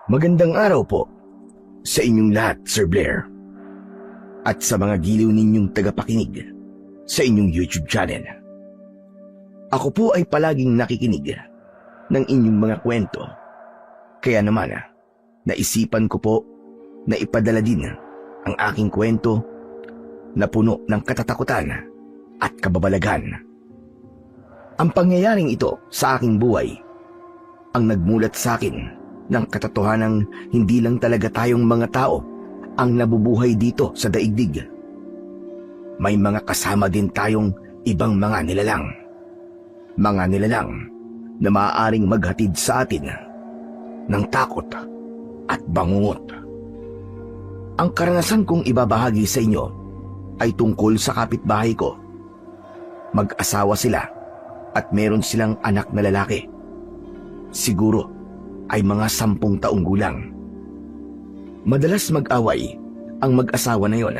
Magandang araw po sa inyong lahat, Sir Blair. At sa mga giliw ninyong tagapakinig sa inyong YouTube channel. Ako po ay palaging nakikinig ng inyong mga kwento. Kaya naman, naisipan ko po na ipadala din ang aking kwento na puno ng katatakutan at kababalaghan. Ang pangyayaring ito sa aking buhay ang nagmulat sa akin ng katotohanang hindi lang talaga tayong mga tao ang nabubuhay dito sa daigdig. May mga kasama din tayong ibang mga nilalang. Mga nilalang na maaaring maghatid sa atin ng takot at bangungot. Ang karanasan kong ibabahagi sa inyo ay tungkol sa kapitbahay ko. Mag-asawa sila at meron silang anak na lalaki. Siguro ay mga 10 taong gulang. Madalas mag-away ang mag-asawa na yon.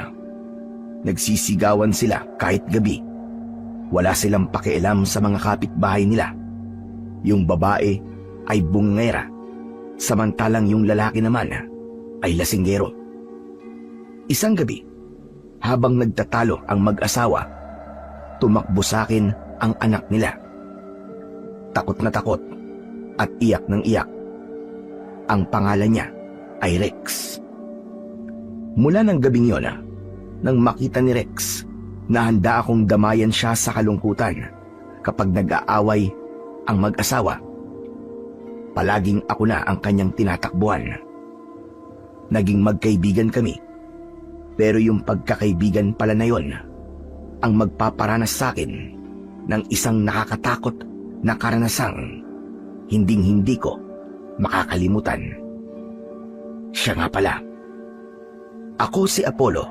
Nagsisigawan sila kahit gabi. Wala silang pakialam sa mga kapitbahay nila. Yung babae ay bungera, samantalang yung lalaki naman ay lasinggero. Isang gabi, habang nagtatalo ang mag-asawa, tumakbo sa akin ang anak nila. Takot na takot at iyak ng iyak. Ang pangalan niya ay Rex. Mula ng gabing yon, nang makita ni Rex na handa akong damayan siya sa kalungkutan kapag nag-aaway ang mag-asawa, palaging ako na ang kanyang tinatakbuhan. Naging magkaibigan kami, pero yung pagkakaibigan pala na yon ang magpaparanas sa akin ng isang nakakatakot na karanasang hinding-hindi ko makakalimutan. Siya nga pala. Ako si Apollo.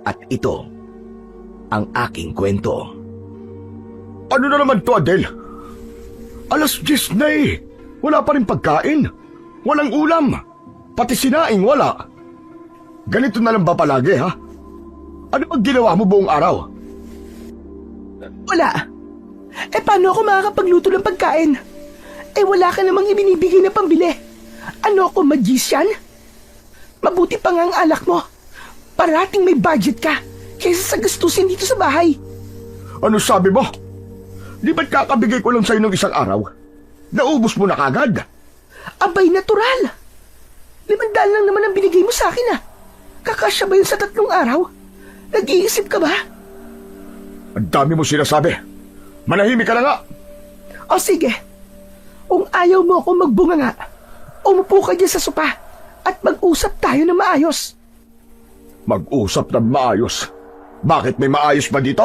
At ito ang aking kwento. Ano na naman to, Adel? 10:00 na eh. Wala pa rin pagkain. Walang ulam. Pati sinaing wala. Ganito na lang ba palagi, ha? Ano bang ginawa mo buong araw? Wala. Paano ako makakapagluto ng pagkain? Wala ka namang ibinibigay na pambili. Ano ako, magician? Mabuti pa nga ang alak mo. Parating may budget ka kaysa sa gastusin dito sa bahay. Ano sabi mo? Di ba't kakabigay ko lang sa'yo ng isang araw? Naubos mo na kagad. Abay, natural. 500 lang naman ang binigay mo sa akin, ah. Kakasya ba yun sa 3 araw? Nag-iisip ka ba? Ang dami mo sinasabi. Manahimik ka na nga. O sige. Kung ayaw mo ako magbunga nga, umupo ka dyan sa sopa at mag-usap tayo na maayos. Mag-usap na maayos? Bakit may maayos ba dito?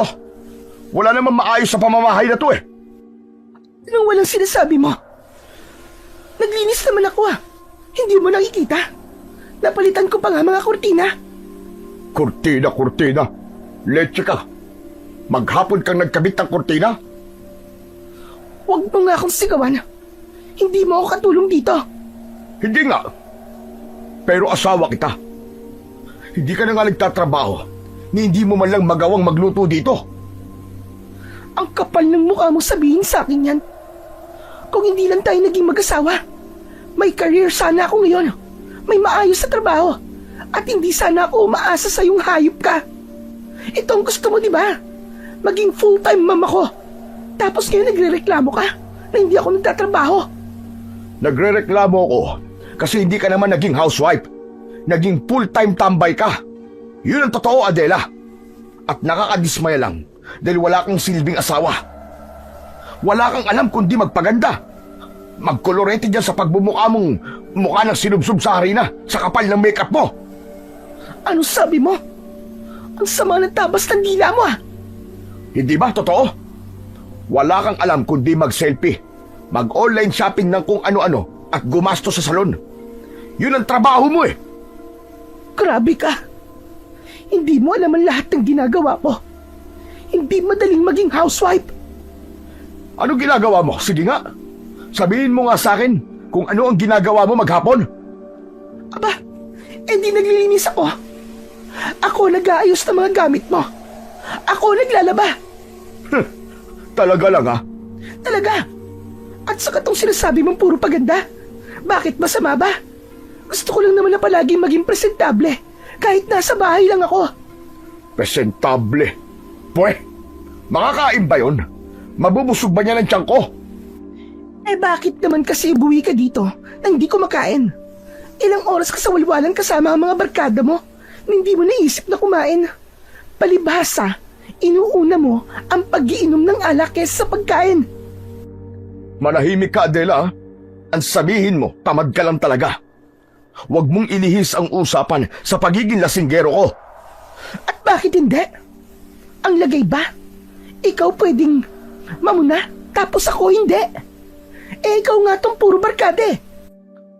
Wala namang maayos sa pamamahay na to eh. Anong walang sinasabi mo? Naglinis naman ako, ah. Hindi mo nakikita? Napalitan ko pa nga mga kurtina. Kurtina. Leche ka. Maghapon kang nagkabit ng kurtina? Huwag mo nga akong sigawan. Hindi mo ako katulong dito. Hindi nga. Pero asawa kita. Hindi ka na nga nagtatrabaho ni hindi mo man lang magawang magluto dito. Ang kapal ng mukha mo sabihin sa akin yan. Kung hindi lang tayo naging mag-asawa, may career sana ako ngayon. May maayos sa trabaho. At hindi sana ako umaasa sa yung hayop ka. Ito ang gusto mo, di ba? Maging full-time mama ko. Tapos ngayon nagre-reklamo ka na hindi ako nagtatrabaho. Nagre-reklamo ako kasi hindi ka naman naging housewife. Naging full-time tambay ka. Yun ang totoo, Adela. At nakakadismaya lang dahil wala kang silbing asawa. Wala kang alam kundi magpaganda. Magkolorete dyan sa pagbumukha mong mukha ng sinubsob sa harina sa kapal ng makeup mo. Ano sabi mo? Ang sama ng tabas ng dila mo, ah. Hindi ba totoo? Wala kang alam kundi mag-selfie, mag-online shopping ng kung ano-ano at gumasto sa salon. Yun ang trabaho mo eh. Grabe ka. Hindi mo alam ang lahat ng ginagawa ko. Hindi madaling maging housewife. Ano ginagawa mo? Sige nga. Sabihin mo nga sa akin kung ano ang ginagawa mo maghapon. Aba, di naglilinis ako. Ako nag-aayos ng mga gamit mo. Ako naglalaba. Talaga lang ha? Talaga. At saka tong sinasabi mong puro paganda. Bakit masama ba? Gusto ko lang naman na palaging maging presentable kahit nasa bahay lang ako. Presentable. Pwe, makakain ba yun? Mabubusog ba niya ng tiyan ko? Eh bakit naman kasi buwi ka dito na hindi ko makain? Ilang oras ka sa walwalan kasama ang mga barkada mo na hindi mo naisip na kumain. Palibhasa, inuuna mo ang pag-iinom ng alak kesa sa pagkain. Manahimik ka, Adela. Ang sabihin mo, tamad ka lang talaga. Huwag mong ilihis ang usapan sa pagiging lasinggero ko. At bakit hindi? Ang lagay ba? Ikaw pwedeng mamuna tapos ako hindi. Eh ikaw nga tong puro barkada eh.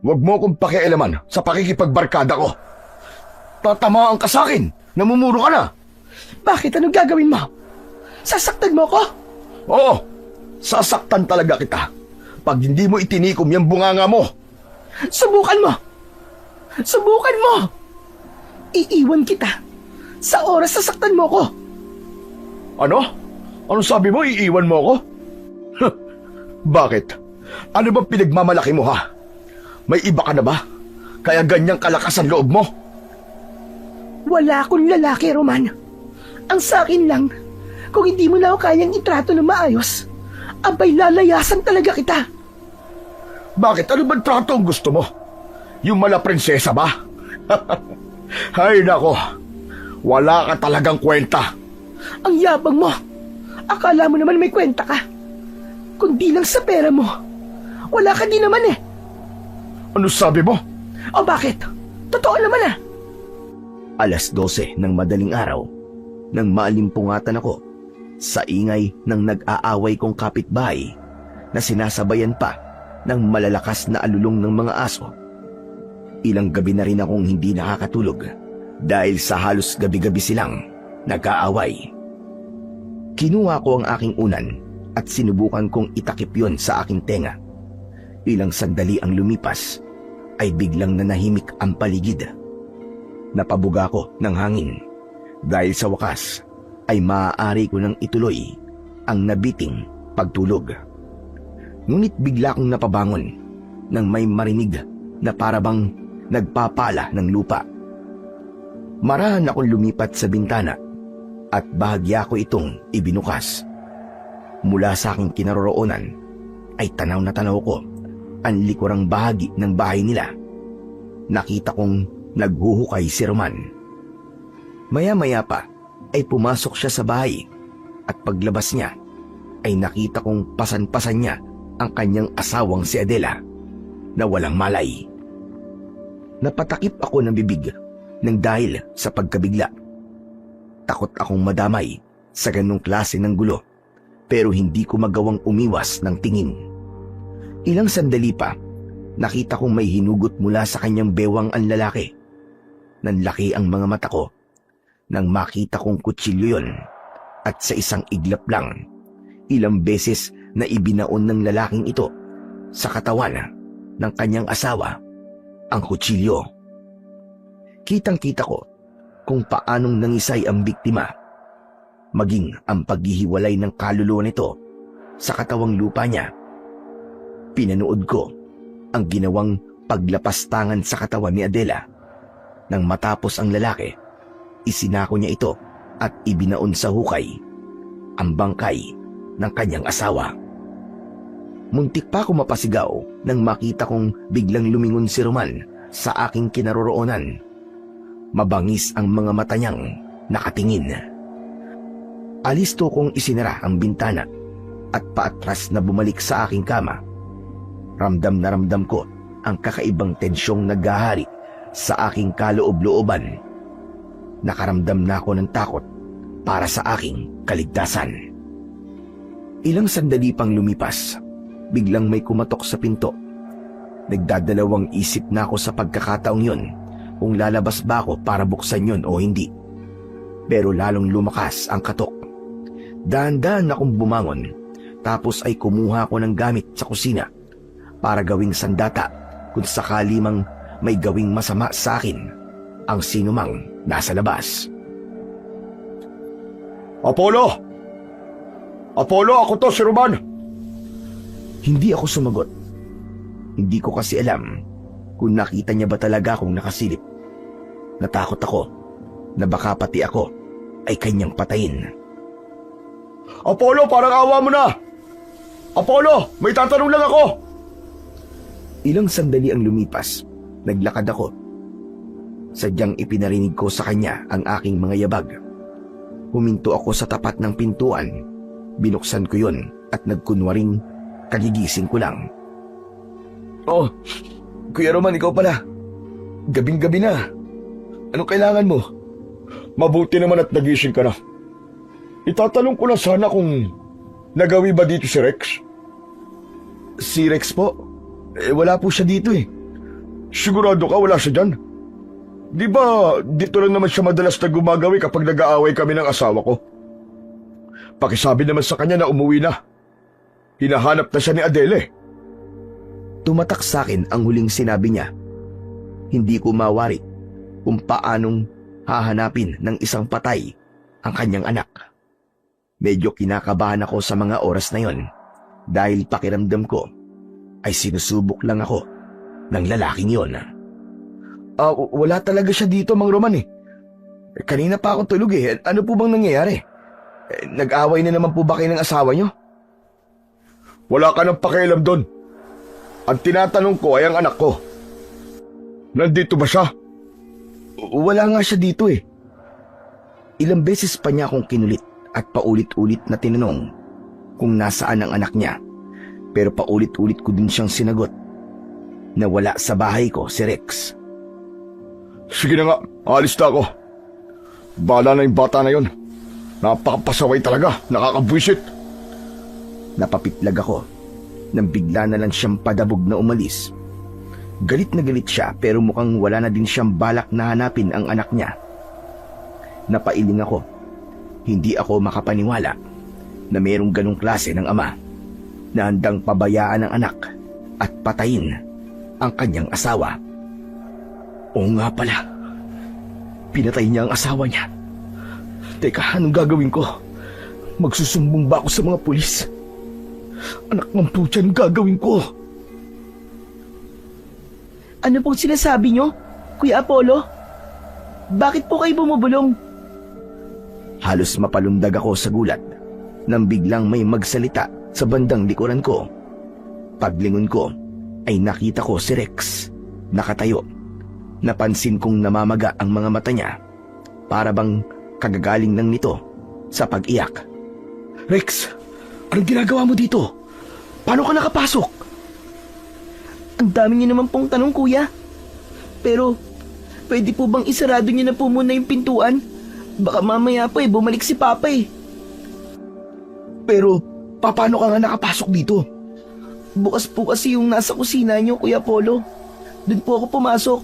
Huwag mo akong pakialaman sa pakikipagbarkada ko. Tatamaan ka sa akin. Namumuro ka na. Bakit anong gagawin mo? Sasaktan mo ko? Oo, sasaktan talaga kita pag hindi mo itinikom yung bunganga mo. Subukan mo! Subukan mo! Iiwan kita sa oras sasaktan mo ko. Ano? Anong sabi mo? Iiwan mo ako? Bakit? Ano bang pinagmamalaki mo, ha? May iba ka na ba? Kaya ganyang kalakas ang loob mo? Wala akong lalaki, Roman. Ang sa akin lang, kung hindi mo na ako kayang itrato ng maayos, abay lalayasan talaga kita. Bakit? Ano bang trato ang gusto mo? Yung mala prinsesa ba? Hay nako, wala ka talagang kwenta. Ang yabang mo. Akala mo naman may kwenta ka. Kundi lang sa pera mo. Wala ka din naman eh. Ano sabi mo? O bakit? Totoo naman ah. 12:00 ng madaling araw nang maalimpungatan ako sa ingay ng nag-aaway kong kapitbahay na sinasabayan pa ng malalakas na alulong ng mga aso. Ilang gabi na rin akong hindi nakakatulog dahil sa halos gabi-gabi silang nag-aaway. Kinuha ko ang aking unan at sinubukan kong itakip yon sa aking tenga. Ilang sandali ang lumipas ay biglang nanahimik ang paligid. Napabuga ko ng hangin dahil sa wakas ay maaari ko nang ituloy ang nabiting pagtulog. Ngunit bigla kong napabangon nang may marinig na parabang nagpapala ng lupa. Marahan akong lumipat sa bintana at bahagya ko itong ibinukas. Mula sa aking kinaroroonan ay tanaw na tanaw ko ang likurang bahagi ng bahay nila. Nakita kong naghuhukay si Roman. Maya-maya pa ay pumasok siya sa bahay at paglabas niya ay nakita kong pasan-pasan niya ang kanyang asawang si Adela na walang malay. Napatakip ako ng bibig nang dahil sa pagkabigla. Takot akong madamay sa ganong klase ng gulo pero hindi ko magawang umiwas ng tingin. Ilang sandali pa, nakita kong may hinugot mula sa kanyang bewang ang lalaki. Nanlaki ang mga mata ko nang makita kong kutsilyo yon at sa isang iglap lang, ilang beses na ibinaon ng lalaking ito sa katawan ng kanyang asawa ang kutsilyo. Kitang-kita ko kung paanong nangisay ang biktima, maging ang paghihiwalay ng kaluluwa nito sa katawang lupa niya. Pinanood ko ang ginawang paglapastangan sa katawan ni Adela. Nang matapos ang lalaki, isinako niya ito at ibinaon sa hukay ang bangkay ng kanyang asawa. Muntik pa ako mapasigaw nang makita kong biglang lumingon si Roman sa aking kinaroroonan. Mabangis ang mga mata niyang nakatingin. Alisto kong isinara ang bintana at paatras na bumalik sa aking kama. Ramdam na ramdam ko ang kakaibang tensyong naghahari sa aking kaloob-looban. Nakaramdam na ako ng takot para sa aking kaligtasan. Ilang sandali pang lumipas, biglang may kumatok sa pinto. Nagdadalawang isip na ako sa pagkakataong yon kung lalabas ba ako para buksan yon o hindi. Pero lalong lumakas ang katok. Dahan-dahan akong bumangon, tapos ay kumuha ko ng gamit sa kusina para gawing sandata kung sakali mang may gawing masama sa akin ang sinumang nasa labas. Apollo! Apollo, ako to, si Roman! Hindi ako sumagot. Hindi ko kasi alam kung nakita niya ba talaga akong nakasilip. Natakot ako na baka pati ako ay kanyang patayin. Apollo, parang awa mo na! Apollo, may tatanong lang ako! Ilang sandali ang lumipas, naglakad ako. Sadyang ipinarinig ko sa kanya ang aking mga yabag. Huminto ako sa tapat ng pintuan, binuksan ko yun at nagkunwaring kagigising ko lang. Oh, Kuya Roman, ikaw pala. Gabing-gabi na. Anong kailangan mo? Mabuti naman at nagising ka na. Itatanong ko lang sana kung nagawi ba dito si Rex? Si Rex po? Wala po siya dito eh. Sigurado ka wala siya dyan? Di ba dito lang naman siya madalas na gumagawi kapag nag-aaway kami ng asawa ko? Pakisabi naman sa kanya na umuwi na. Hinahanap na siya ni Adele. Tumatak sa akin ang huling sinabi niya. Hindi ko mawari kung paanong hahanapin ng isang patay ang kanyang anak. Medyo kinakabahan ako sa mga oras na yon dahil pakiramdam ko ay sinusubok lang ako ng lalaking yon. Wala talaga siya dito, Mang Roman eh. Kanina pa akong tulog eh. Ano po bang nangyayari? Nag-away na naman po ba kayo ng asawa niyo? Wala ka nang pakialam doon. Ang tinatanong ko ay ang anak ko. Nandito ba siya? Wala nga siya dito eh. Ilang beses pa niya akong kinulit at paulit-ulit na tinanong kung nasaan ang anak niya. Pero paulit-ulit ko din siyang sinagot na wala sa bahay ko si Rex. Sige na nga, alis na ako. Bala na yung bata na yon. Napakapasaway talaga, nakakabwisit. Napapitlag ako nang bigla na lang siyang padabog na umalis. Galit na galit siya pero mukhang wala na din siyang balak na hanapin ang anak niya. Napailing ako. Hindi ako makapaniwala na mayroong ganong klase ng ama na handang pabayaan ang anak at patayin ang kanyang asawa. Oo nga pala. Pinatay niya ang asawa niya. Teka, anong gagawin ko? Magsusumbong ba ako sa mga pulis? Anak ng putya, anong gagawin ko? Ano pong sinasabi nyo, Kuya Apollo? Bakit po kayo bumubulong? Halos mapalundag ako sa gulat nang biglang may magsalita sa bandang likuran ko. Paglingon ko ay nakita ko si Rex nakatayo. Napansin kong namamaga ang mga mata niya para bang kagagaling lang nito sa pag-iyak. Rex, anong ginagawa mo dito? Paano ka nakapasok? Ang dami niyo naman pong tanong, Kuya. Pero, pwede po bang isarado niyo na po muna yung pintuan? Baka mamaya pa bumalik si Papa eh. Pero, paano ka nga nakapasok dito? Bukas po kasi yung nasa kusina niyo, Kuya Apollo. Doon po ako pumasok.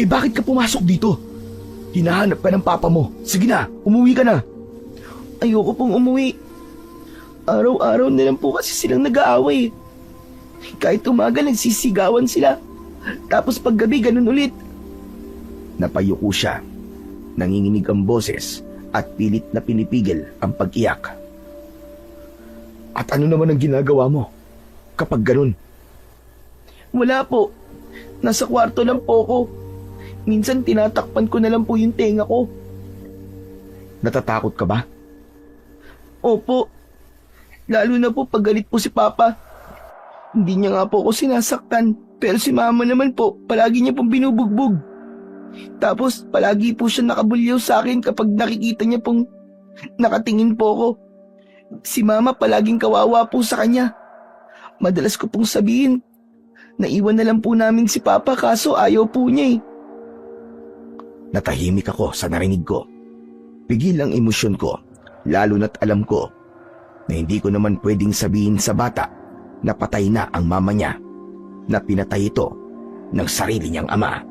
Bakit ka pumasok dito? Hinahanap ka ng papa mo. Sige na, umuwi ka na. Ayoko pong umuwi. Araw-araw na lang po kasi silang nag-aaway. Kahit umaga nagsisigawan sila. Tapos paggabi ganun ulit. Napayuko siya. Nanginginig ang boses at pilit na pinipigil ang pag-iyak. At ano naman ang ginagawa mo kapag ganun? Wala po. Nasa kwarto lang po ako. Minsan tinatakpan ko na lang po yung tenga ko. Natatakot ka ba? Opo. Lalo na po pag galit po si Papa. Hindi niya nga po ako sinasaktan. Pero si Mama naman po, palagi niya pong binubugbog. Tapos palagi po siya nakabulyaw sa akin kapag nakikita niya pong nakatingin po ako. Si Mama palaging kawawa po sa kanya. Madalas ko pong sabihin, naiwan na lang po namin si Papa kaso ayaw po niya eh. Natahimik ako sa narinig ko. Pigil ang emosyon ko, lalo na't alam ko na hindi ko naman pwedeng sabihin sa bata na patay na ang mama niya, na pinatay ito ng sarili niyang ama.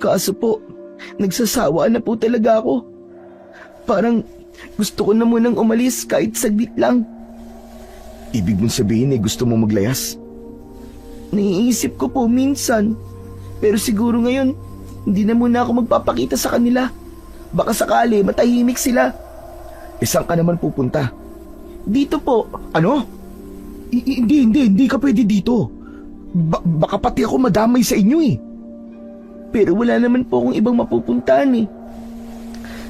Kaso po, nagsasawa na po talaga ako. Parang gusto ko na munang umalis kahit saglit lang. Ibig mong sabihin gusto mo maglayas? Naiisip ko po minsan, pero siguro ngayon, hindi na muna ako magpapakita sa kanila. Baka sakali matahimik sila. Saan ka naman pupunta? Dito po. Ano? Hindi ka pwede dito. Baka pati ako madamay sa inyo eh. Pero wala naman po akong ibang mapupuntahan eh.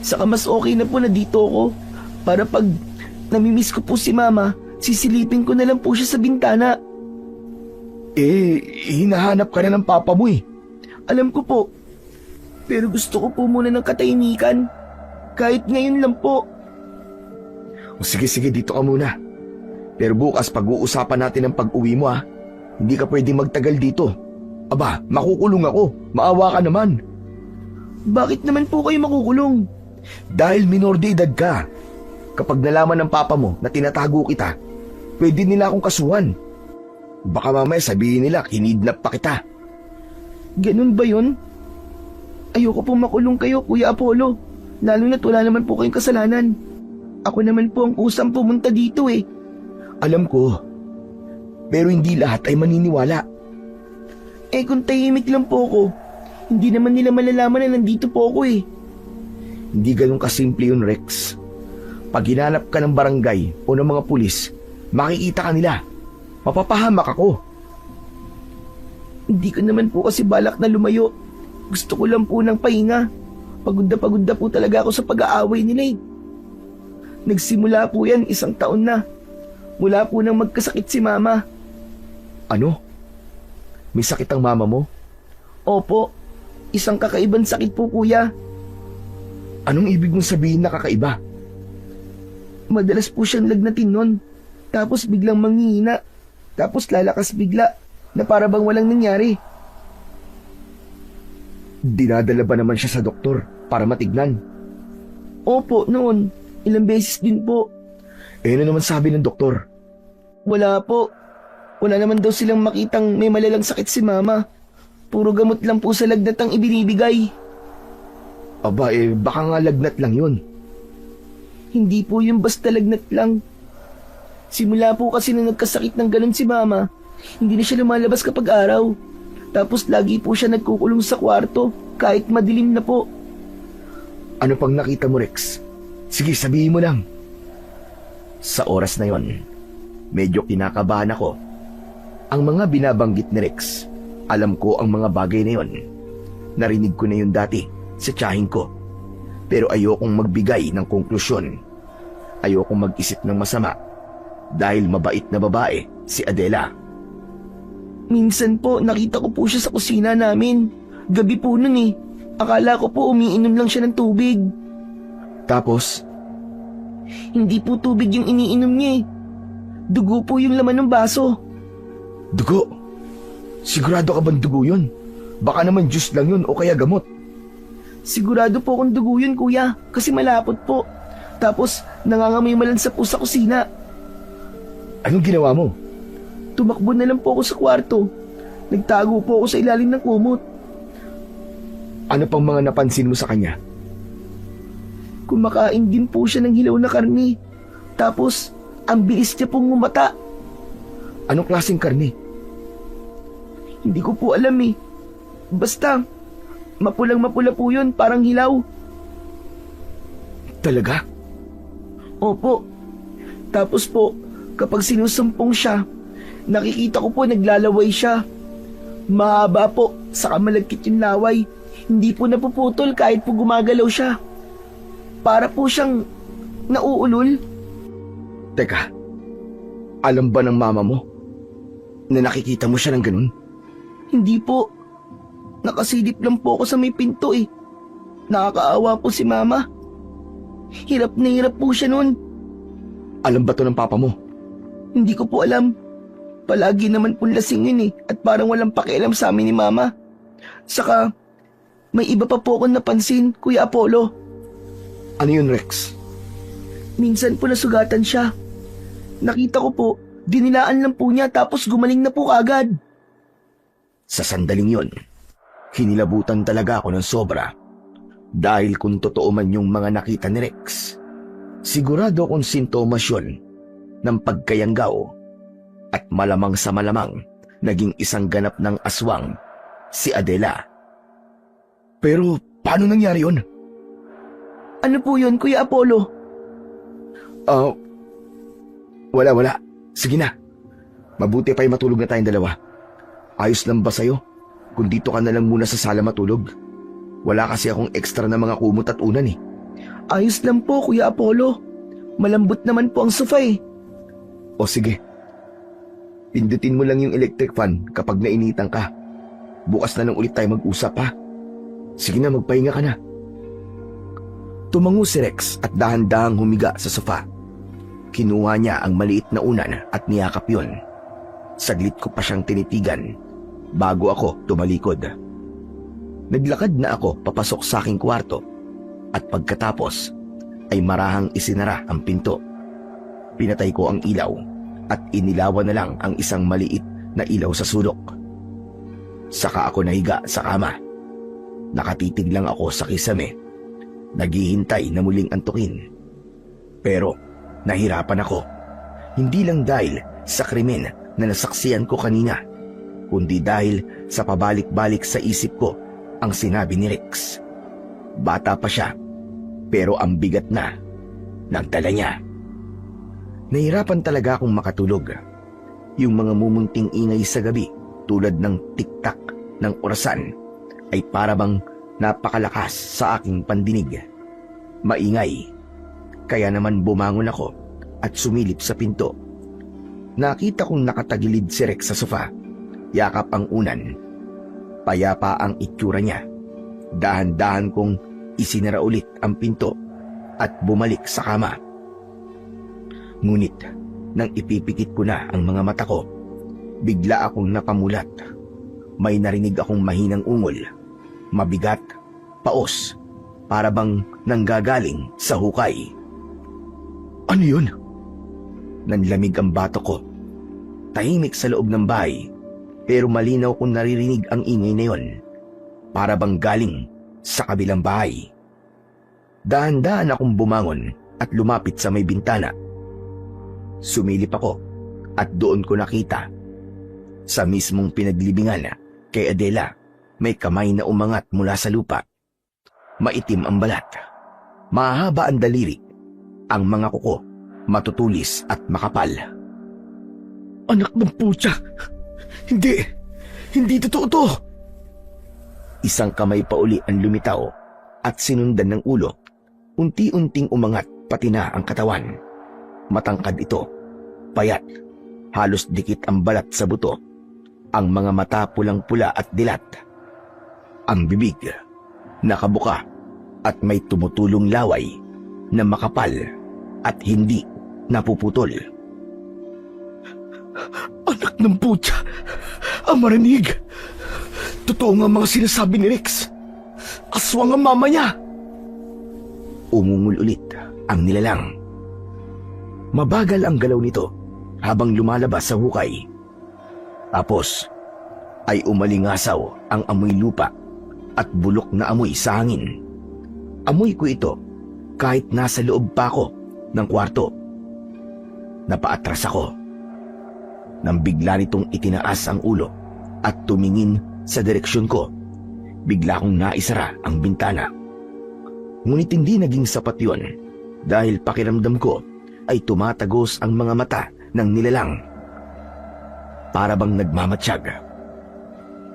Saka mas okay na po na dito ako. Para pag namimiss ko po si Mama, sisilipin ko na lang po siya sa bintana. Hinahanap ka na ng papa mo eh. Alam ko po. Pero gusto ko po muna ng katahimikan. Kahit ngayon lang po. O sige, dito ka muna. Pero bukas pag-uusapan natin ang pag-uwi mo ah. Hindi ka pwedeng magtagal dito. Aba, makukulong ako. Maawa ka naman. Bakit naman po kayo makukulong? Dahil minor de edad ka. Kapag nalaman ng papa mo na tinatago kita, pwede nila akong kasuhan. Baka mamaya sabihin nila, kinidnap pa kita. Ganun ba yun? Ayoko po makulong kayo, Kuya Apollo. Lalo na't wala naman po kayong kasalanan. Ako naman po ang kusang pumunta dito eh. Alam ko. Pero hindi lahat ay maniniwala. Kung tahimik lang po ako, hindi naman nila malalaman na nandito po ako eh. Hindi ganun kasimple yun, Rex. Pag hinanap ka ng barangay o ng mga pulis, makikita ka nila. Mapapahamak ako. Hindi ko naman po kasi balak na lumayo. Gusto ko lang po ng pahinga. Pagod na po talaga ako sa pag-aaway nila eh. Nagsimula po yan 1 taon na. Mula po nang magkasakit si Mama. Ano? May sakit ang mama mo? Opo, isang kakaibang sakit po, Kuya. Anong ibig mong sabihin na kakaiba? Madalas po siyang lagnatin nun. Tapos biglang manghihina. Tapos lalakas bigla na para bang walang nangyari. Dinadala ba naman siya sa doktor para matignan? Opo, noon. Ilang beses din po. Ano naman sabi ng doktor? Wala po. Wala naman daw silang makitang may malalang sakit si Mama. Puro gamot lang po sa lagnat ang ibinibigay. Aba, baka nga lagnat lang yun. Hindi po yung basta lagnat lang. Simula po kasi na nagkasakit ng ganun si Mama, hindi na siya lumalabas kapag araw. Tapos lagi po siya nagkukulong sa kwarto, kahit madilim na po. Ano pang nakita mo, Rex? Sige, sabihin mo lang. Sa oras na yon, medyo kinakabahan ako. Ang mga binabanggit ni Rex, alam ko ang mga bagay na yon. Narinig ko na yun dati sa tiyahin ko. Pero ayokong magbigay ng konklusyon. Ayokong mag-isip ng masama. Dahil mabait na babae si Adela. Minsan po nakita ko po siya sa kusina namin. Gabi po nun eh. Akala ko po umiinom lang siya ng tubig. Tapos? Hindi po tubig yung iniinom niya eh. Dugo po yung laman ng baso. Dugo? Sigurado ka bang dugo yun? Baka naman juice lang yun o kaya gamot. Sigurado po kung dugo yun, Kuya. Kasi malapot po. Tapos nangangamoy malansa po sa kusina. Anong ginawa mo? Tumakbo na lang po ako sa kwarto. Nagtago po ako sa ilalim ng kumot. Ano pang mga napansin mo sa kanya? Kumakain din po siya ng hilaw na karni. Tapos, ang bilis niya pong umata. Anong klaseng karne? Hindi ko po alam eh. Basta, mapulang-mapula po yun, parang hilaw. Talaga? Opo. Tapos po, kapag sinusumpong siya, nakikita ko po naglalaway siya. Mahaba po, saka malagkit yung laway. Hindi po napuputol kahit po gumagalaw siya. Para po siyang nauulol. Teka, alam ba ng mama mo na nakikita mo siya ng ganun? Hindi po. Nakasilip lang po ako sa may pinto eh. Nakakaawa po si Mama. Hirap na hirap po siya nun. Alam ba to ng papa mo? Hindi ko po alam. Palagi naman pong lasing yun eh. At parang walang pakialam sa amin ni Mama. Saka, may iba pa po akong napansin, Kuya Apollo. Ano yun, Rex? Minsan po nasugatan siya. Nakita ko po, dinilaan lang po niya tapos gumaling na po kagad. Sa sandaling yon, hinilabutan talaga ako ng sobra. Dahil kung totoo man yung mga nakita ni Rex, sigurado akong sintomas yun ng pagkayanggaw at malamang sa malamang naging isang ganap ng aswang si Adela. Pero paano nangyari yun? Ano po yun, Kuya Apollo? Wala. Sige na. Mabuti pa'y matulog na tayong dalawa. Ayos lang ba sa'yo? Kung dito ka na lang muna sa sala matulog. Wala kasi akong extra na mga kumot at unan eh. Ayos lang po, Kuya Apollo. Malambot naman po ang sofa eh. O sige. Pindutin mo lang yung electric fan kapag nainitan ka. Bukas na lang ulit tayo mag-usap ha. Sige na, magpahinga ka na. Tumango si Rex at dahan-dahang humiga sa sofa. Kinuha niya ang maliit na unan at niyakap yun. Saglit ko pa siyang tinitigan bago ako tumalikod. Naglakad na ako papasok sa aking kwarto at pagkatapos ay marahang isinara ang pinto. Pinatay ko ang ilaw at inilawan na lang ang isang maliit na ilaw sa sulok. Saka ako nahiga sa kama. Nakatitig lang ako sa kisame. Naghihintay na muling antukin. Pero nahirapan ako. Hindi lang dahil sa krimen na nasaksiyan ko kanina, kundi dahil sa pabalik-balik sa isip ko ang sinabi ni Rex. Bata pa siya, pero ang bigat na ng dala niya. Nahirapan talaga akong makatulog. Yung mga mumunting ingay sa gabi tulad ng tiktak ng orasan ay parabang napakalakas sa aking pandinig. Maingay. Kaya naman bumangon ako at sumilip sa pinto. Nakita kong nakatagilid si Rex sa sofa. Yakap ang unan. Payapa ang itsura niya. Dahan-dahan kong isinara ulit ang pinto at bumalik sa kama. Ngunit nang ipipikit ko na ang mga mata ko, bigla akong napamulat. May narinig akong mahinang ungol. Mabigat, paos, para bang nanggagaling sa hukay. Ano yun? Nanlamig ang bato ko. Tahimik sa loob ng bahay, pero malinaw kong naririnig ang ingay na yon. Para bang galing sa kabilang bahay. Dahan-dahan akong bumangon at lumapit sa may bintana. Sumilip ako at doon ko nakita sa mismong pinaglibingan kay Adela, may kamay na umangat mula sa lupa. Maitim ang balat. Mahaba ang daliri. Ang mga kuko, matutulis at makapal. Anak ng putya! Hindi totoo to! Isang kamay pa uli ang lumitaw at sinundan ng ulo. Unti-unting umangat pati na ang katawan. Matangkad ito, payat, halos dikit ang balat sa buto. Ang mga mata pulang-pula at dilat. Ang bibig, nakabuka at may tumutulong laway na makapal at hindi napuputol. Anak ng putya! Ang marinig! Totoo nga mga sinasabi ni Rex. Aswang ang mama niya! Umungol ulit ang nilalang. Mabagal ang galaw nito habang lumalabas sa hukay. Tapos ay umalingasaw ang amoy lupa at bulok na amoy sa hangin. Amoy ko ito kahit nasa loob pa ako ng kwarto. Napaatras ako. Nang bigla nitong itinaas ang ulo at tumingin sa direksyon ko, bigla kong naisara ang bintana. Ngunit hindi naging sapat yun dahil pakiramdam ko ay tumatagos ang mga mata ng nilalang. Para bang nagmamatsyag.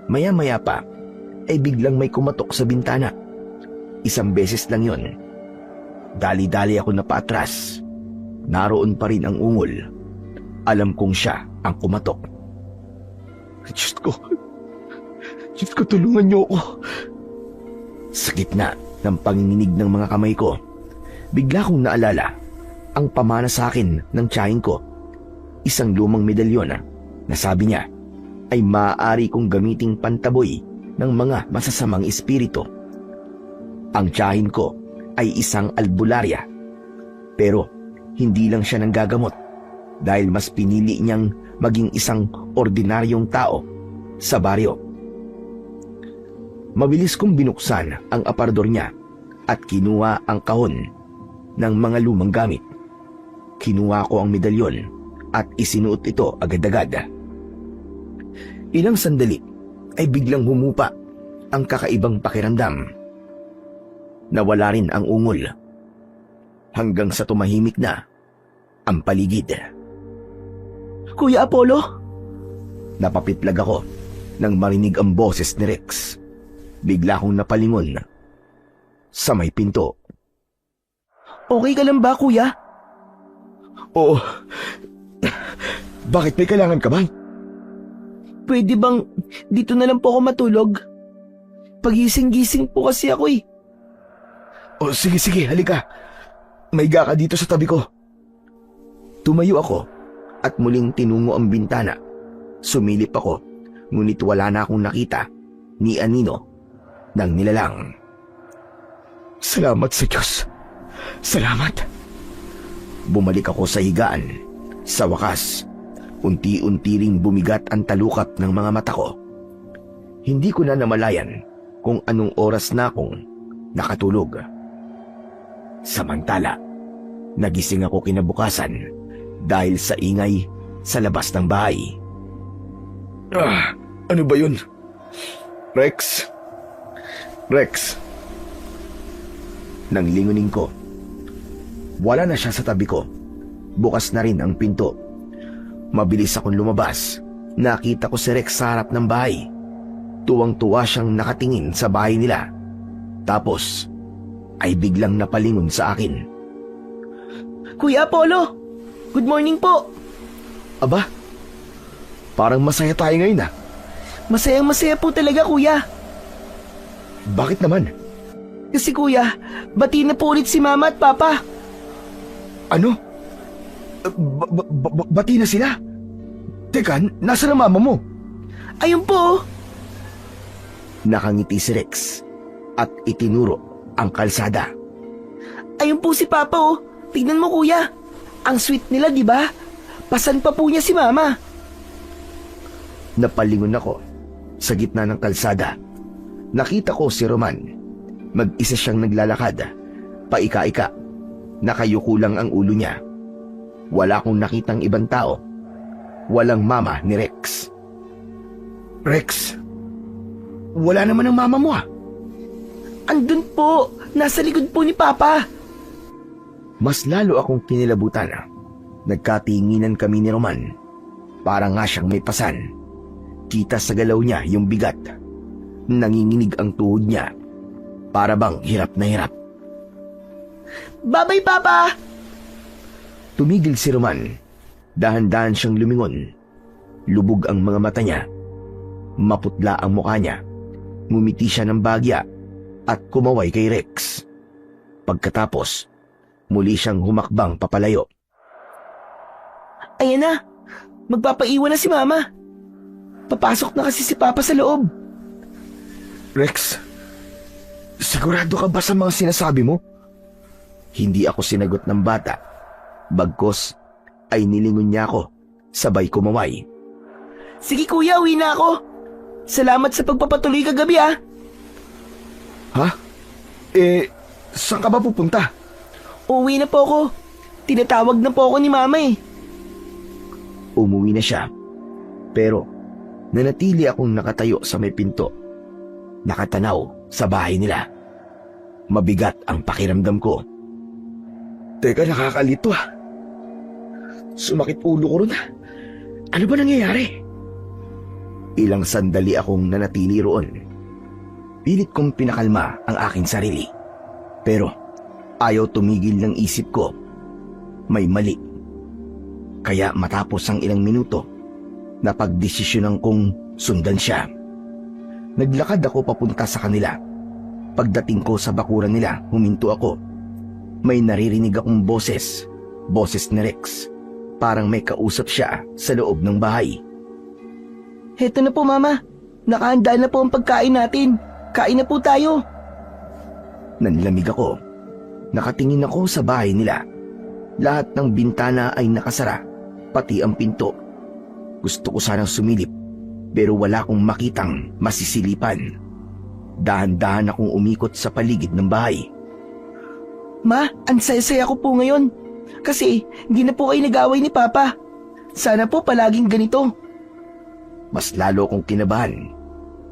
Maya-maya pa ay biglang may kumatok sa bintana. Isang beses lang yon. Dali-dali ako napaatras. Naroon pa rin ang ungol. Alam kong siya ang kumatok. Diyos ko, tulungan niyo ako. Sa gitna ng panginginig ng mga kamay ko, bigla kong naalala ang pamana sa akin ng tiyahin ko. Isang lumang medalyon na sabi niya ay maaari kong gamiting pantaboy ng mga masasamang espiritu. Ang tiyahin ko ay isang albularya, pero hindi lang siya nanggagamot dahil mas pinili niyang maging isang ordinaryong tao sa baryo. Mabilis kong binuksan ang aparador niya at kinuha ang kahon ng mga lumang gamit. Kinuha ko ang medalyon at isinuot ito agad-agad. Ilang sandali ay biglang humupa ang kakaibang pakiramdam. Nawala rin ang ungol hanggang sa tumahimik na ang paligid. Kuya Apollo? Napapitlag ako. Nang marinig ang boses ni Rex, bigla akong napalingon sa may pinto. Okay ka lang ba, kuya? Oo. Bakit may kailangan ka ba? Pwede bang dito na lang po ako matulog? Pagising-gising po kasi ako eh. O sige, halika. Maiga ka dito sa tabi ko. Tumayo ako at muling tinungo ang bintana. Sumilip ako, ngunit wala na akong nakita ni anino ng nilalang. Salamat sa Diyos. Salamat. Bumalik ako sa higaan. Sa wakas, unti-unti ring bumigat ang talukap ng mga mata ko. Hindi ko na namalayan kung anong oras na akong nakatulog. Samantala, nagising ako kinabukasan dahil sa ingay sa labas ng bahay. Ano ba yun? Rex? Rex? Nang lingunin ko, wala na siya sa tabi ko. Bukas na rin ang pinto. Mabilis akong lumabas. Nakita ko si Rex sa harap ng bahay. Tuwang-tuwa siyang nakatingin sa bahay nila. Tapos, ay biglang napalingon sa akin. Kuya Apollo, good morning po. Aba, parang masaya tayo ngayon ah. Masayang-masaya po talaga, kuya. Bakit naman? Kasi kuya, bati na po ulit si mama at papa. Ano? Bati na sila? Teka, nasa na mama mo? Ayun po. Nakangiti si Rex at itinuro ang kalsada. Ayun po si papa oh. Tignan mo kuya. Ang sweet nila, di ba? Pasan pa po niya si mama. Napalingon ako sa gitna ng kalsada. Nakita ko si Roman. Mag-isa siyang naglalakad. Paika-ika. Nakayuko lang ang ulo niya. Wala akong nakitang ibang tao. Walang mama ni Rex. Rex, wala naman ang mama mo ah. Andun po. Nasa likod po ni papa. Mas lalo akong kinilabutan. Nagkatinginan kami ni Roman. Para nga siyang may pasan. Kita sa galaw niya yung bigat. Nanginginig ang tuhod niya. Para bang hirap na hirap. Babay, papa! Tumigil si Roman. Dahan-dahan siyang lumingon. Lubog ang mga mata niya. Maputla ang mukha niya. Ngumiti siya ng bagya at kumaway kay Rex. Pagkatapos, muli siyang humakbang papalayo. Ayan na. Magpapaiwan na si mama. Papasok na kasi si papa sa loob. Rex, sigurado ka ba sa mga sinasabi mo? Hindi ako sinagot ng bata. Bagkos ay nilingon niya ako. Sabay kumaway. Sige kuya, uwi na ako. Salamat sa pagpapatuloy kagabi ah. Ha? Saan ka ba pupunta? Uuwi na po ako. Tinatawag na po ako ni mama eh. Umuwi na siya. Pero nanatili akong nakatayo sa may pinto. Nakatanaw sa bahay nila. Mabigat ang pakiramdam ko. Teka, nakakalito ah. Sumakit ulo ko ron ah. Ano ba nangyayari? Ilang sandali akong nanatili roon. Pilit kong pinakalma ang aking sarili. Pero ayaw tumigil ng isip ko. May mali. Kaya matapos ang ilang minuto, napagdesisyonan kong sundan siya. Naglakad ako papunta sa kanila. Pagdating ko sa bakuran nila, huminto ako. May naririnig akong boses. Boses ni Rex. Parang may kausap siya sa loob ng bahay. Heto na po mama. Nakahanda na po ang pagkain natin. Kain na po tayo. Nanlamig ako. Nakatingin ako sa bahay nila. Lahat ng bintana ay nakasara, pati ang pinto. Gusto ko sanang sumilip, pero wala akong makitang masisilipan. Dahan-dahan akong umikot sa paligid ng bahay. Ma, ang saya-saya ko po ngayon. Kasi hindi na po kayo nag-away ni Papa. Sana po palaging ganito. Mas lalo akong kinabahan,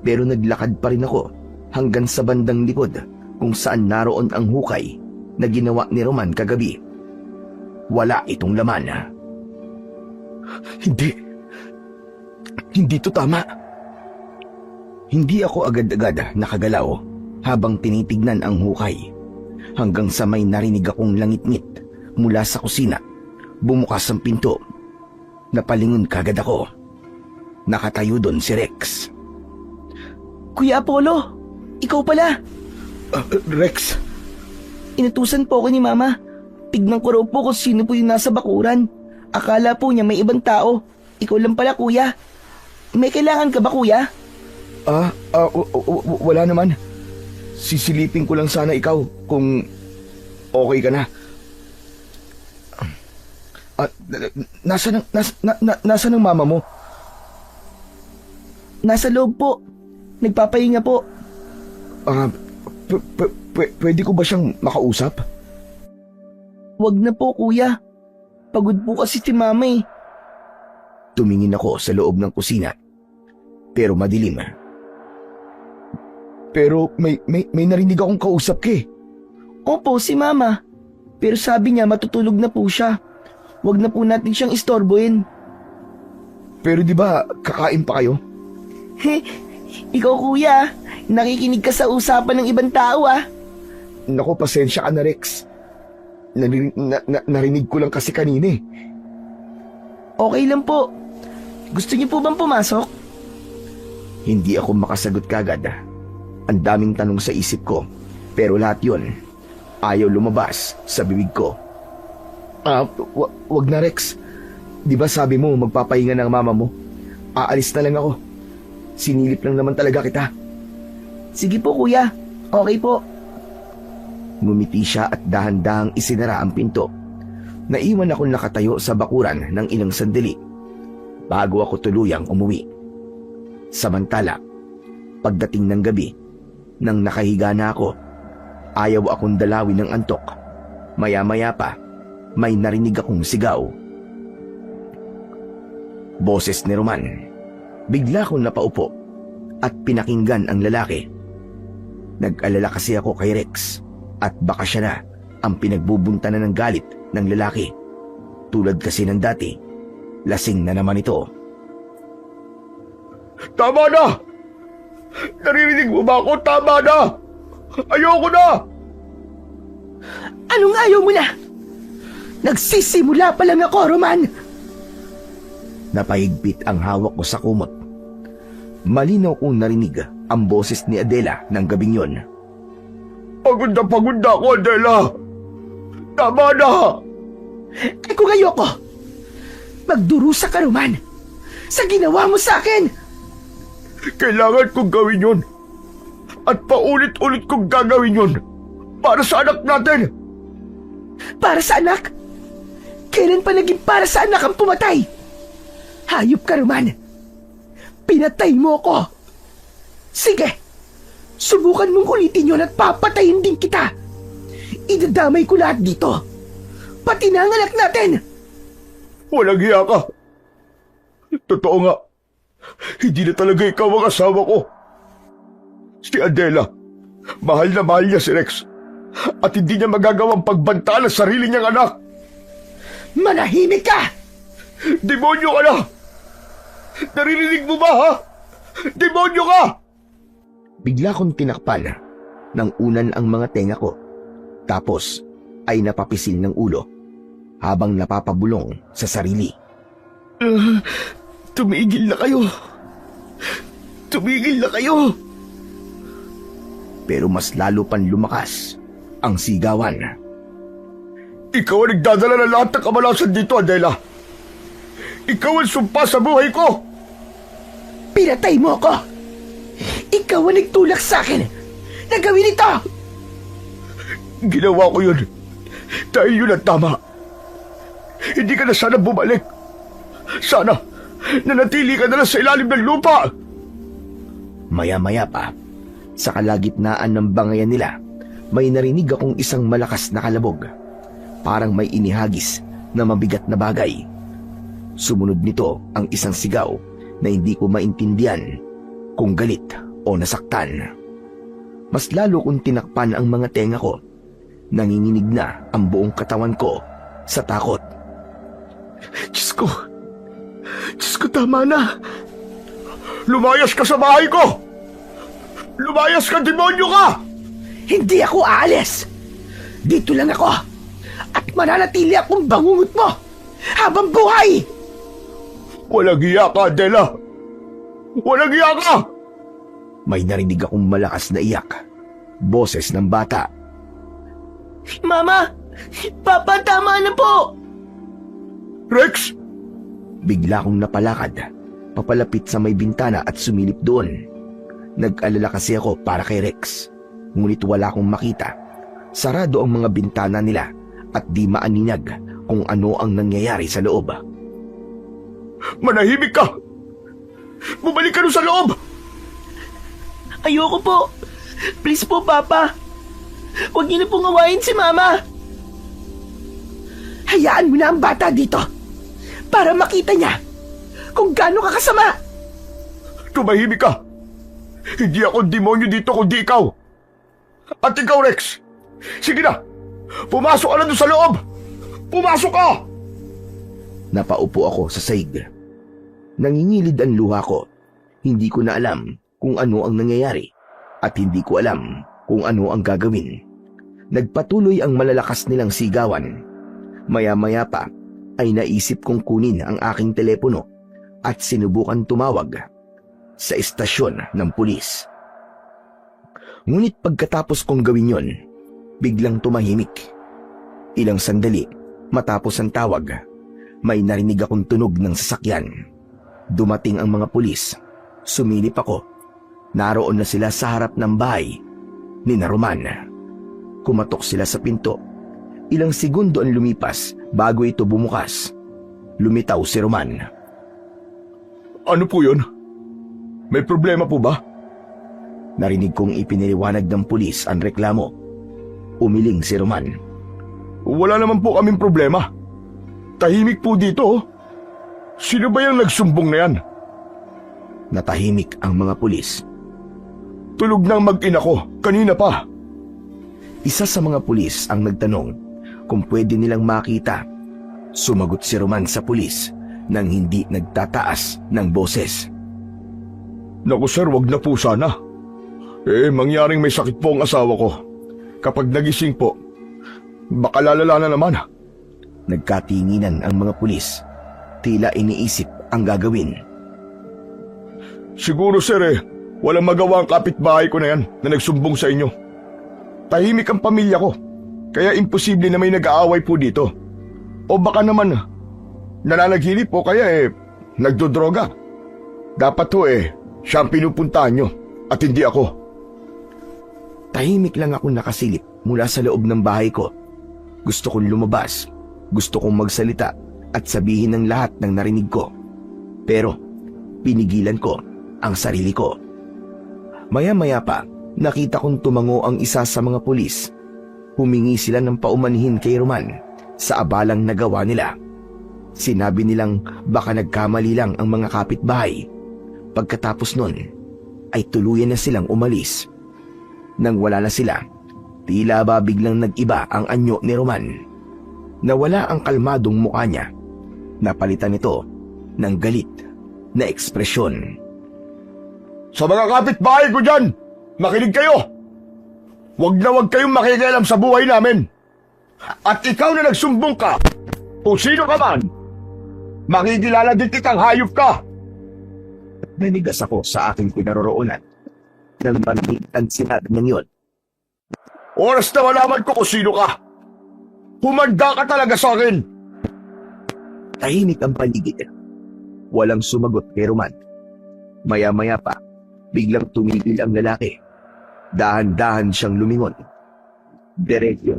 pero naglakad pa rin ako hanggang sa bandang likod kung saan naroon ang hukay na ginawa ni Roman kagabi. Wala itong laman. Hindi to tama. Hindi ako agad-agad nakagalaw habang tinitignan ang hukay. Hanggang sa may narinig akong langit-ngit mula sa kusina. Bumukas ang pinto. Napalingon kagad ako. Nakatayo doon si Rex. Kuya Apollo, ikaw pala. Rex, Inutusan po ako ni Mama. Tignan ko raw po kung sino po yung nasa bakuran. Akala po niya may ibang tao. Ikaw lang pala, kuya. May kailangan ka ba, kuya? wala naman. Sisilipin ko lang sana ikaw kung okay ka na. Nasaan ang mama mo? Nasa loob po. Nagpapahinga po. Pwede ko ba siyang makausap? Wag na po, kuya. Pagod po kasi si Mama eh. Tumingin ako sa loob ng kusina. Pero madilim. Pero may narinig akong kausap ka eh. Opo, si Mama. Pero sabi niya matutulog na po siya. Wag na po natin siyang istorbohin. Pero di ba kakain pa kayo? Ikaw, kuya. Nakikinig ka sa usapan ng ibang tao ah. Naku, pasensya ka na, Rex. Narinig ko lang kasi kanina eh. Okay lang po. Gusto niyo po bang pumasok? Hindi ako makasagot kagad. Ang daming tanong sa isip ko. Pero lahat yon ayaw lumabas sa bibig ko. Wag na, Rex. Di ba sabi mo magpapahinga ng mama mo? Aalis na lang ako. Sinilip lang naman talaga kita. Sige po, kuya. Okay po. Ngumiti siya at dahan-dahang isinara ang pinto. Naiwan ako nakatayo sa bakuran ng ilang sandali bago ako tuluyang umuwi. Samantala, pagdating ng gabi, nang nakahiga na ako, ayaw akong dalawin ng antok. Maya-maya pa, may narinig akong sigaw. Boses ni Roman. Bigla akong napaupo at pinakinggan ang lalaki. Nag-alala kasi ako kay Rex at baka siya na ang pinagbubuntanan ng galit ng lalaki. Tulad kasi ng dati, lasing na naman ito. Tama na! Naririnig mo ba ako? Tama na! Ayoko na! Anong ayaw mo na? Nagsisimula pa lang ako, Roman! Napahigpit ang hawak ko sa kumot. Malinaw kong narinig ang boses ni Adela ng gabing yon. Pagod na ako, Adela! Tama na! Eh kung ayoko, magdurusa ka, Roman, sa ginawa mo sa akin! Kailangan kong gawin yun. At paulit-ulit kong gagawin yun. Para sa anak natin. Para sa anak? Kailan pa naging para sa anak ang pumatay? Hayop ka, Roman. Pinatay mo ko. Sige, subukan mong ulitin yun at papatayin din kita. Idadamay ko lahat dito. Pati na ang anak natin. Walang hiya ka. Totoo nga. Hindi na talaga ikaw ang asawa ko. Si Adela, mahal na mahal niya si Rex. At hindi niya magagawang pagbanta ng sarili niyang anak. Manahimik ka! Demonyo ka na! Naririnig mo ba, ha? Demonyo ka! Bigla kong tinakpan ng unan ang mga tenga ko. Tapos ay napapisil ng ulo habang napapabulong sa sarili. Tumigil na kayo. Tumigil na kayo. Pero mas lalo pang lumakas ang sigawan. Ikaw ang nagdadala ng lahat ng kamalasan dito, Adela. Ikaw ang sumpa sa buhay ko. Pinatay mo ako. Ikaw ang nagtulak sa akin na gawin ito. Ginawa ko yun dahil yun ang tama. Hindi ka na sana bumalik. Sana nanatili ka na lang sa ilalim ng lupa. Maya-maya pa, sa kalagitnaan ng bangayan nila, may narinig akong isang malakas na kalabog. Parang may inihagis na mabigat na bagay. Sumunod nito ang isang sigaw na hindi ko maintindihan kung galit o nasaktan. Mas lalo kong tinakpan ang mga tenga ko. Nanginginig na ang buong katawan ko sa takot. Diyos ko, tama na. Lumayas ka sa bahay ko! Lumayas ka, demonyo ka! Hindi ako aalis! Dito lang ako! At mananatili akong bangungot mo! Habang buhay! Walang hiya ka, Adela! Walang hiya ka! May narinig akong malakas na iyak. Boses ng bata. Mama! Papa, tama na po! Rex! Bigla akong napalakad, papalapit sa may bintana at sumilip doon. Nag-alala kasi ako para kay Rex, ngunit wala akong makita. Sarado ang mga bintana nila at di maaninag kung ano ang nangyayari sa loob. Manahimik ka! Bumalik ka doon sa loob! Ayoko po! Please po, Papa! Huwag niyo na pong awayin si Mama! Hayaan mo na ang bata dito para makita niya kung gaano ka kasama! Tumahimik ka! Hindi ako demonyo dito kundi ikaw! At ikaw, Rex! Sige na! Pumasok ka na doon sa loob! Pumasok ka! Napaupo ako sa saig. Nangingilid ang luha ko. Hindi ko na alam kung ano ang nangyayari at hindi ko alam kung ano ang gagawin. Nagpatuloy ang malalakas nilang sigawan. Maya-maya pa ay naisip kong kunin ang aking telepono at sinubukan tumawag sa istasyon ng pulis. Ngunit pagkatapos kong gawin yon, biglang tumahimik. Ilang sandali matapos ang tawag, may narinig akong tunog ng sasakyan. Dumating ang mga pulis. Sumilip ako. Naroon na sila sa harap ng bahay ni Roman. Kumatok sila sa pinto. Ilang segundo ang lumipas bago ito bumukas. Lumitaw si Roman. Ano po yun? May problema po ba? Narinig kong ipiniliwanag ng pulis ang reklamo. Umiling si Roman. Wala naman po kaming problema. Tahimik po dito. Oh. Sino ba yung nagsumbong na yan? Natahimik ang mga pulis. Tulog nang mag-ina ko, kanina pa. Isa sa mga pulis ang nagtanong kung pwede nilang makita. Sumagot si Roman sa pulis nang hindi nagtataas ng boses. Naku sir, wag na po sana. Mangyaring may sakit po ang asawa ko. Kapag nagising po, baka lalala na naman. Nagkatinginan ang mga pulis. Tila iniisip ang gagawin. Siguro sir walang magawa ang kapitbahay ko na yan na nagsumbong sa inyo. Tahimik ang pamilya ko, kaya imposible na may nag-aaway po dito. O baka naman nananaginip po kaya nagdodroga. Dapat ho siya ang pinupuntahan nyo at hindi ako. Tahimik lang ako nakasilip mula sa loob ng bahay ko. Gusto kong lumabas. Gusto kong magsalita at sabihin ng lahat ng narinig ko. Pero pinigilan ko ang sarili ko. Maya-maya pa, nakita kong tumango ang isa sa mga pulis. Humingi sila ng paumanhin kay Roman sa abalang nagawa nila. Sinabi nilang baka nagkamali lang ang mga kapitbahay. Pagkatapos nun, ay tuluyan na silang umalis. Nang wala na sila, tila ba biglang nag-iba ang anyo ni Roman. Nawala ang kalmadong mukha niya. Napalitan ito ng galit na ekspresyon. Sa mga kapitbahay ko dyan, makinig kayo! Wag na wag kayong makikialam sa buhay namin. At ikaw na nagsumbong ka, kung sino ka man, makikilala din kitang hayop ka. Nanigas ako sa aking pinaroroonan nang marinig ang sinabi niyang yun. Oras na malaman ko kung sino ka. Humanda ka talaga sa akin. Tahimik ang paligid. Walang sumagot kay Roman. Maya-maya pa, biglang tumigil ang lalaki. Dahan-dahan siyang lumingon. Diretso.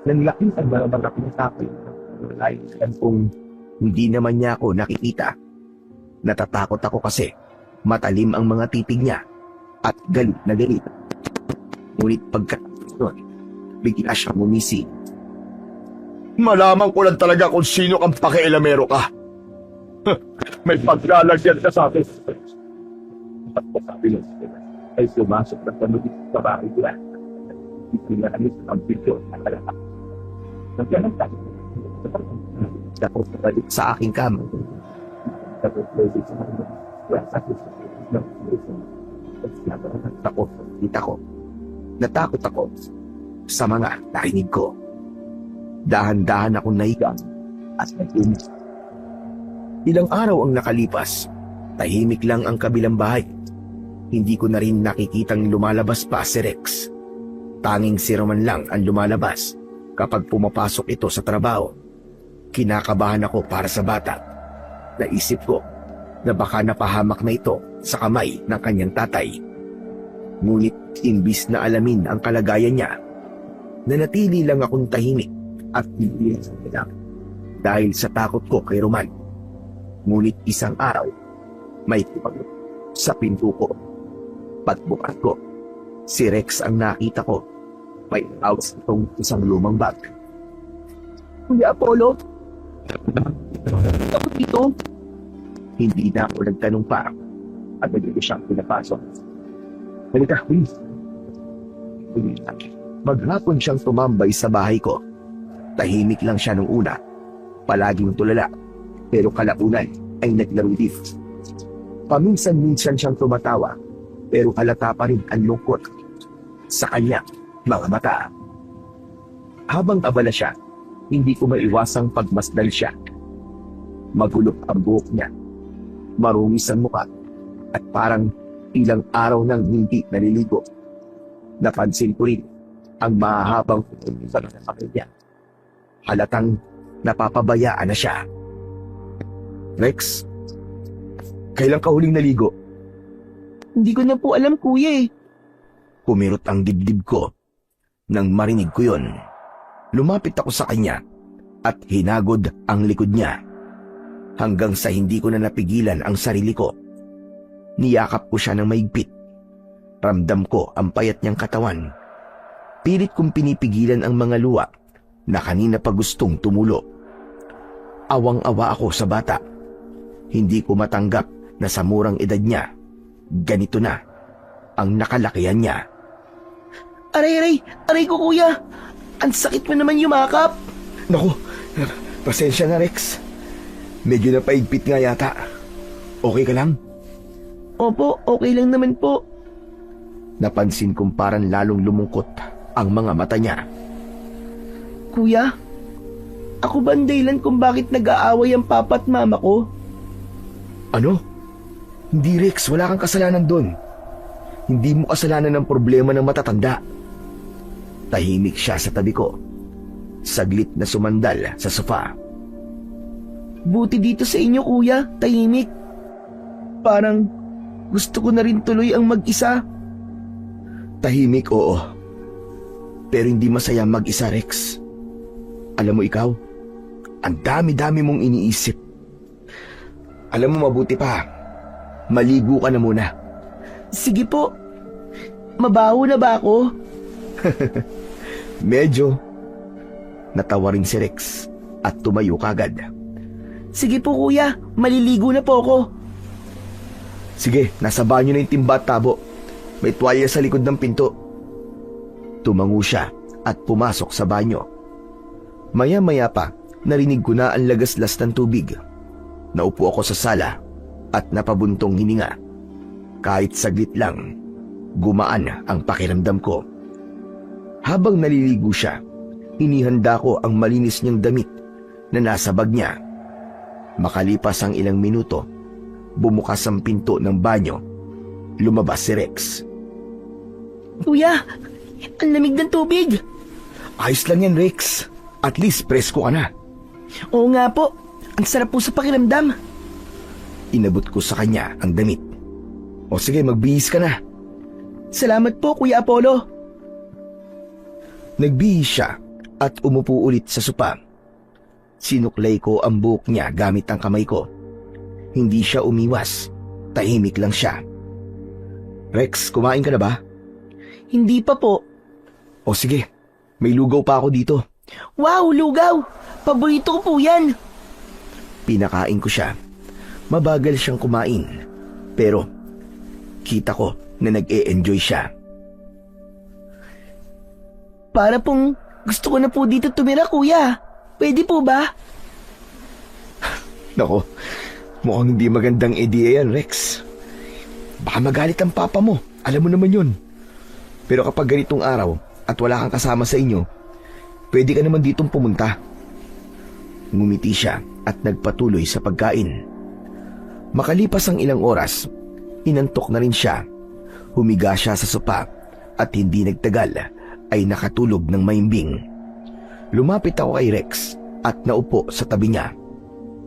Nanlaki ang mga pinatapin. Lahat kung hindi naman niya ako nakikita. Natatakot ako kasi matalim ang mga titig niya at galit na galit. Ngunit pagkatapos nun, bigla siyang umisi. Malaman ko lang talaga kung sino kang pakialamero ka. May paglalagyan ka sa akin. At sabi nun, ay sumasok na panunod sa bahay nila. Ipinahanis ang video at alapak. Nagkanan tayo. Ako pabalik sa aking kama. Tapos, Takot, kita ko. Natakot ako sa mga narinig ko. Dahan-dahan akong nahiga at nag-umis. Ilang araw ang nakalipas, tahimik lang ang kabilang bahay. Hindi ko na rin nakikitang lumalabas pa si Rex. Tanging si Roman lang ang lumalabas kapag pumapasok ito sa trabaho. Kinakabahan ako para sa bata. Naisip ko na baka napahamak na ito sa kamay ng kanyang tatay. Ngunit imbis na alamin ang kalagayan niya, nanatili lang akong tahimik at hindi lang dahil sa takot ko kay Roman. Ngunit isang araw, may tumagod sa pinto ko. Pagbukas ko, si Rex ang nakita ko. May outs itong isang lumang bag. Kuya Apollo, ako dito. Hindi na ako nagtanong pa at nagiging siyang pinapasok. Halika, please. Maghapon siyang tumambay sa bahay ko. Tahimik lang siya nung una. Palaging tulala. Pero kalaunan ay naglaro dito. Paminsan-minsan siyang tumatawa. Pero halata pa rin ang lungkot sa kanya mga mata. Habang abala siya, hindi ko maiwasang pagmasdal siya. Magulok ang buhok niya. Marungis ang mukha at parang ilang araw nang hindi naliligo. Napansin ko rin ang mahahabang sa kapatid niya. Halatang napapabayaan na siya. Rex, kailan ka huling naligo? Hindi ko na po alam, kuya eh. Kumirot ang dibdib ko nang marinig ko yon. Lumapit ako sa kanya at hinagod ang likod niya hanggang sa hindi ko na napigilan ang sarili ko. Niyakap ko siya ng maigpit. Ramdam ko ang payat niyang katawan. Pilit kong pinipigilan ang mga luha na kanina pa gustong tumulo. Awang-awa ako sa bata. Hindi ko matanggap na sa murang edad niya, ganito na ang nakalakihan niya. Aray ko kuya. Ang sakit mo naman yumakap. Naku, pasensya na Rex. Medyo napaigpit nga yata. Okay ka lang? Opo, okay lang naman po. Napansin kong parang lalong lumungkot ang mga mata niya. Kuya, ako ba ang dahilan kung bakit nag-aaway ang papa at mama ko? Ano? Hindi Rex, wala kang kasalanan doon. Hindi mo kasalanan ng problema ng matatanda. Tahimik siya sa tabi ko. Saglit na sumandal sa sofa. Buti dito sa inyo kuya, tahimik. Parang gusto ko na rin tuloy ang mag-isa. Tahimik, oo. Pero hindi masaya mag-isa, Rex. Alam mo ikaw, ang dami-dami mong iniisip. Alam mo mabuti pa, maligo ka na muna. Sige po. Mabaho na ba ako? Medyo. Natawa rin si Rex at tumayo kagad. Sige po kuya, maliligo na po ako. Sige, nasa banyo na yung timba at tabo. May tuwalya sa likod ng pinto. Tumango siya at pumasok sa banyo. Maya-maya pa, narinig ko na ang lagaslas ng tubig. Naupo ako sa sala at napabuntong hininga. Kahit saglit lang, gumaan ang pakiramdam ko. Habang naliligo siya, inihanda ko ang malinis niyang damit na nasa bag niya. Makalipas ang ilang minuto, bumukas ang pinto ng banyo. Lumabas si Rex. Kuya, ang lamig ng tubig. Ayos lang yan, Rex. At least presko ka na. Oo nga po, ang sarap po sa pakiramdam. Inabot ko sa kanya ang damit. O sige, magbihis ka na. Salamat po, Kuya Apollo. Nagbihis siya at umupo ulit sa sopa. Sinuklay ko ang buhok niya gamit ang kamay ko. Hindi siya umiwas. Tahimik lang siya. Rex, kumain ka na ba? Hindi pa po. O sige, may lugaw pa ako dito. Wow, lugaw! Paborito ko po yan. Pinakain ko siya. Mabagal siyang kumain. Pero kita ko na nag-e-enjoy siya. Para pong gusto ko na po dito tumira, kuya. Pwede po ba? Nako, mukhang hindi magandang ideya yan, Rex. Baka magalit ang papa mo Alam mo naman yun. Pero kapag ganitong araw at wala kang kasama sa inyo, pwede ka naman ditong pumunta. Ngumiti siya at nagpatuloy sa pagkain. Makalipas ang ilang oras, inantok na rin siya. Humiga siya sa sopa at hindi nagtagal ay nakatulog ng maimbing. Lumapit ako kay Rex at naupo sa tabi niya.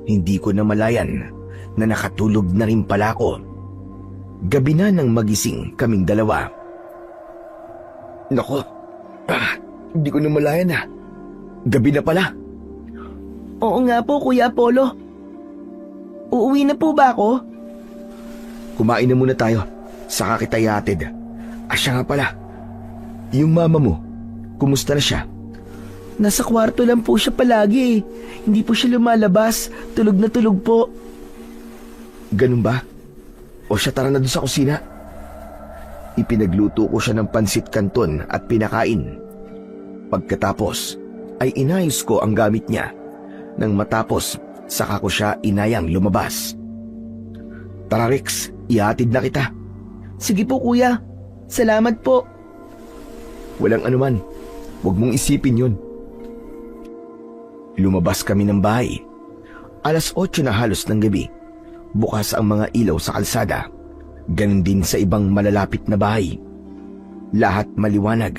Hindi ko namalayan na nakatulog na rin pala ako. Gabi na nang magising kaming dalawa. Nako, hindi ko namalayan na. Gabi na pala. Oo nga po, Kuya Apollo. Uuwi na po ba ako? Kumain na muna tayo. Saka kita ihatid. Siya nga pala. Yung mama mo, kumusta na siya? Nasa kwarto lang po siya palagi. Hindi po siya lumalabas. Tulog na tulog po. Ganun ba? O siya, tara na doon sa kusina. Ipinagluto ko siya ng pansit canton at pinakain. Pagkatapos, ay inayos ko ang gamit niya. Nang matapos, saka ko siya inayang lumabas. Tara Rex, ihatid na kita. Sige po, Kuya. Salamat po. Walang anuman. Huwag mong isipin yun. Lumabas kami ng bahay. 8:00 na halos ng gabi. Bukas ang mga ilaw sa kalsada. Ganon din sa ibang malalapit na bahay. Lahat maliwanag,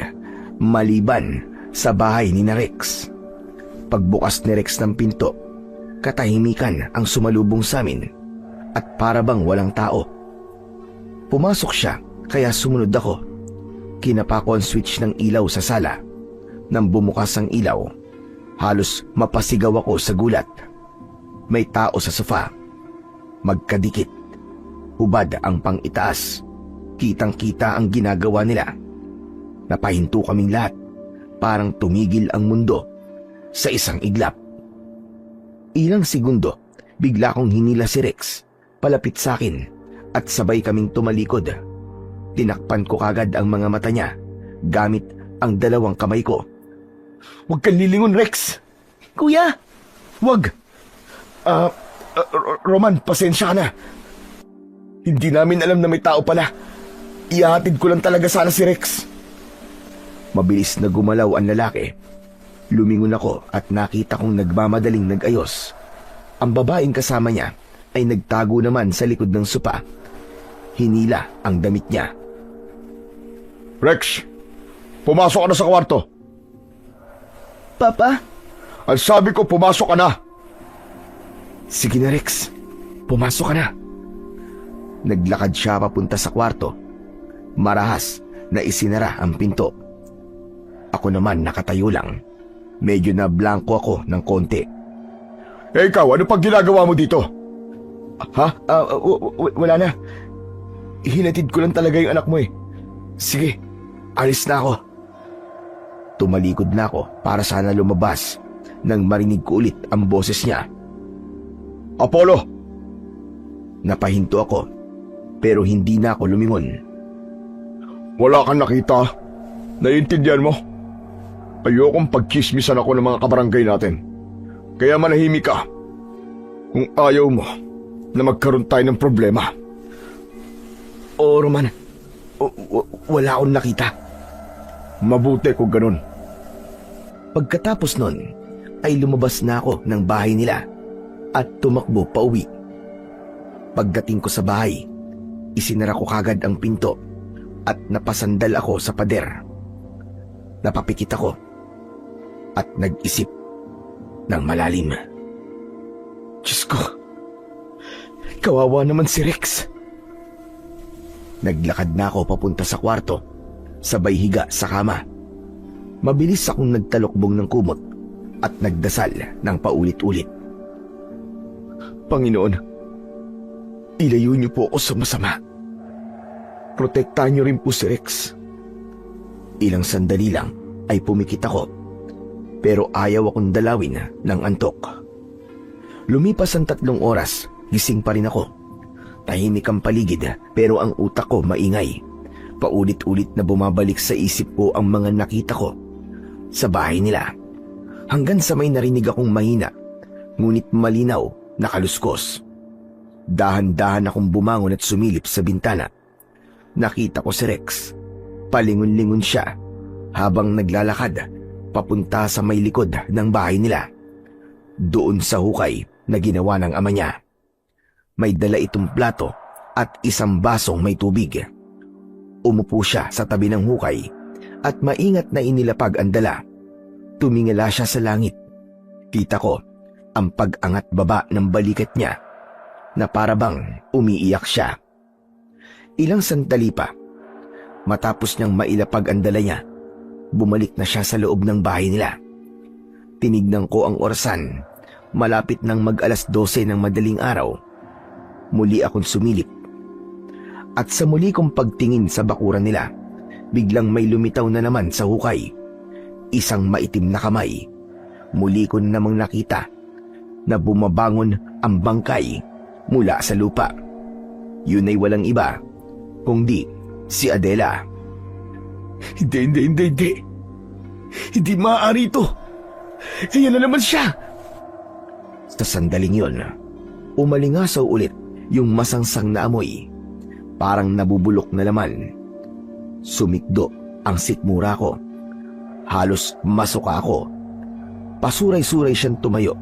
maliban sa bahay ni Rex. Pagbukas ni Rex ng pinto, katahimikan ang sumalubong sa amin at para bang walang tao. Pumasok siya kaya sumunod ako. Kinapa ko ang switch ng ilaw sa sala. Nang bumukas ang ilaw, halos mapasigaw ako sa gulat. May tao sa sofa. Magkadikit. Hubad ang pang-itaas. Kitang-kita ang ginagawa nila. Napahinto kaming lahat. Parang tumigil ang mundo sa isang iglap. Ilang segundo, bigla kong hinila si Rex palapit sa akin at sabay kaming tumalikod. Tinakpan ko kagad ang mga mata niya gamit ang 2 kamay ko. Huwag kang lilingon, Rex! Kuya! Huwag! Roman, pasensya ka na. Hindi namin alam na may tao pala. Ihahatid ko lang talaga sana si Rex. Mabilis na gumalaw ang lalaki. Lumingon ako at nakita kong nagmamadaling nag-ayos. Ang babaeng kasama niya ay nagtago naman sa likod ng sopa. Hinila ang damit niya. Rex, pumasok ka na sa kwarto. Papa? Ang sabi ko, pumasok ka na. Sige na Rex, pumasok ka na. Naglakad siya papunta sa kwarto. Marahas na isinara ang pinto. Ako naman nakatayo lang. Medyo na blanco ako ng konti. Ikaw, ano pag ginagawa mo dito? Ha? Wala na. Hinatid ko lang talaga yung anak mo eh. Sige, alis na ako. Tumalikod na ako para sana lumabas nang marinig ko ulit ang boses niya. Apollo! Napahinto ako pero hindi na ako lumingon. Wala kang nakita. Naiintindihan mo? Ayokong pagchismisan ako ng mga kabarangay natin. Kaya manahimik ka. Kung ayaw mo na magkaroon tayo ng problema. Oo, Roman. Wala akong nakita. Mabuti kung ganun. Pagkatapos nun, ay lumabas na ako ng bahay nila at tumakbo pauwi. Pagdating ko sa bahay, isinara ko kagad ang pinto at napasandal ako sa pader. Napapikit ako at nag-isip ng malalim. Diyos ko, kawawa naman si Rex. Naglakad na ako papunta sa kwarto, sabay higa sa kama. Mabilis akong nagtalokbong ng kumot at nagdasal ng paulit-ulit. Panginoon, ilayo niyo po ako sa masama. Protektahan niyo rin po si Rex. Ilang sandali lang ay pumikit ako, pero ayaw akong dalawin ng antok. Lumipas ang 3 oras, gising pa rin ako. Tahimik ang paligid pero ang utak ko maingay. Paulit-ulit na bumabalik sa isip ko ang mga nakita ko sa bahay nila. Hanggang sa may narinig akong mahina, ngunit malinaw na kaluskos. Dahan-dahan akong bumangon at sumilip sa bintana. nakita ko si Rex. Palingon-lingon siya habang naglalakad papunta sa may likod ng bahay nila. Doon sa hukay na ginawa ng ama niya. May dala itong plato at isang basong may tubig. Umupo siya sa tabi ng hukay at maingat na inilapag ang dala. Tumingala siya sa langit. Kita ko ang pag-angat baba ng balikat niya na parabang umiiyak siya. Ilang sandali pa, matapos niyang mailapag ang dala niya, bumalik na siya sa loob ng bahay nila. Tinignan ko ang orasan, malapit nang mag-alas 12 ng madaling araw. Muli akong sumilip. At sa muli kong pagtingin sa bakuran nila, biglang may lumitaw na naman sa hukay. Isang maitim na kamay. Muli ko na namang nakita na bumabangon ang bangkay mula sa lupa. Yun ay walang iba kundi si Adela. Hindi. Hindi maaari ito. Ayan na naman siya. Sa sandaling yun, umalingasaw ulit yung masangsang na amoy. Parang nabubulok na laman. Sumikdo ang sikmura ko. Halos masuka ako. Pasuray-suray siyang tumayo.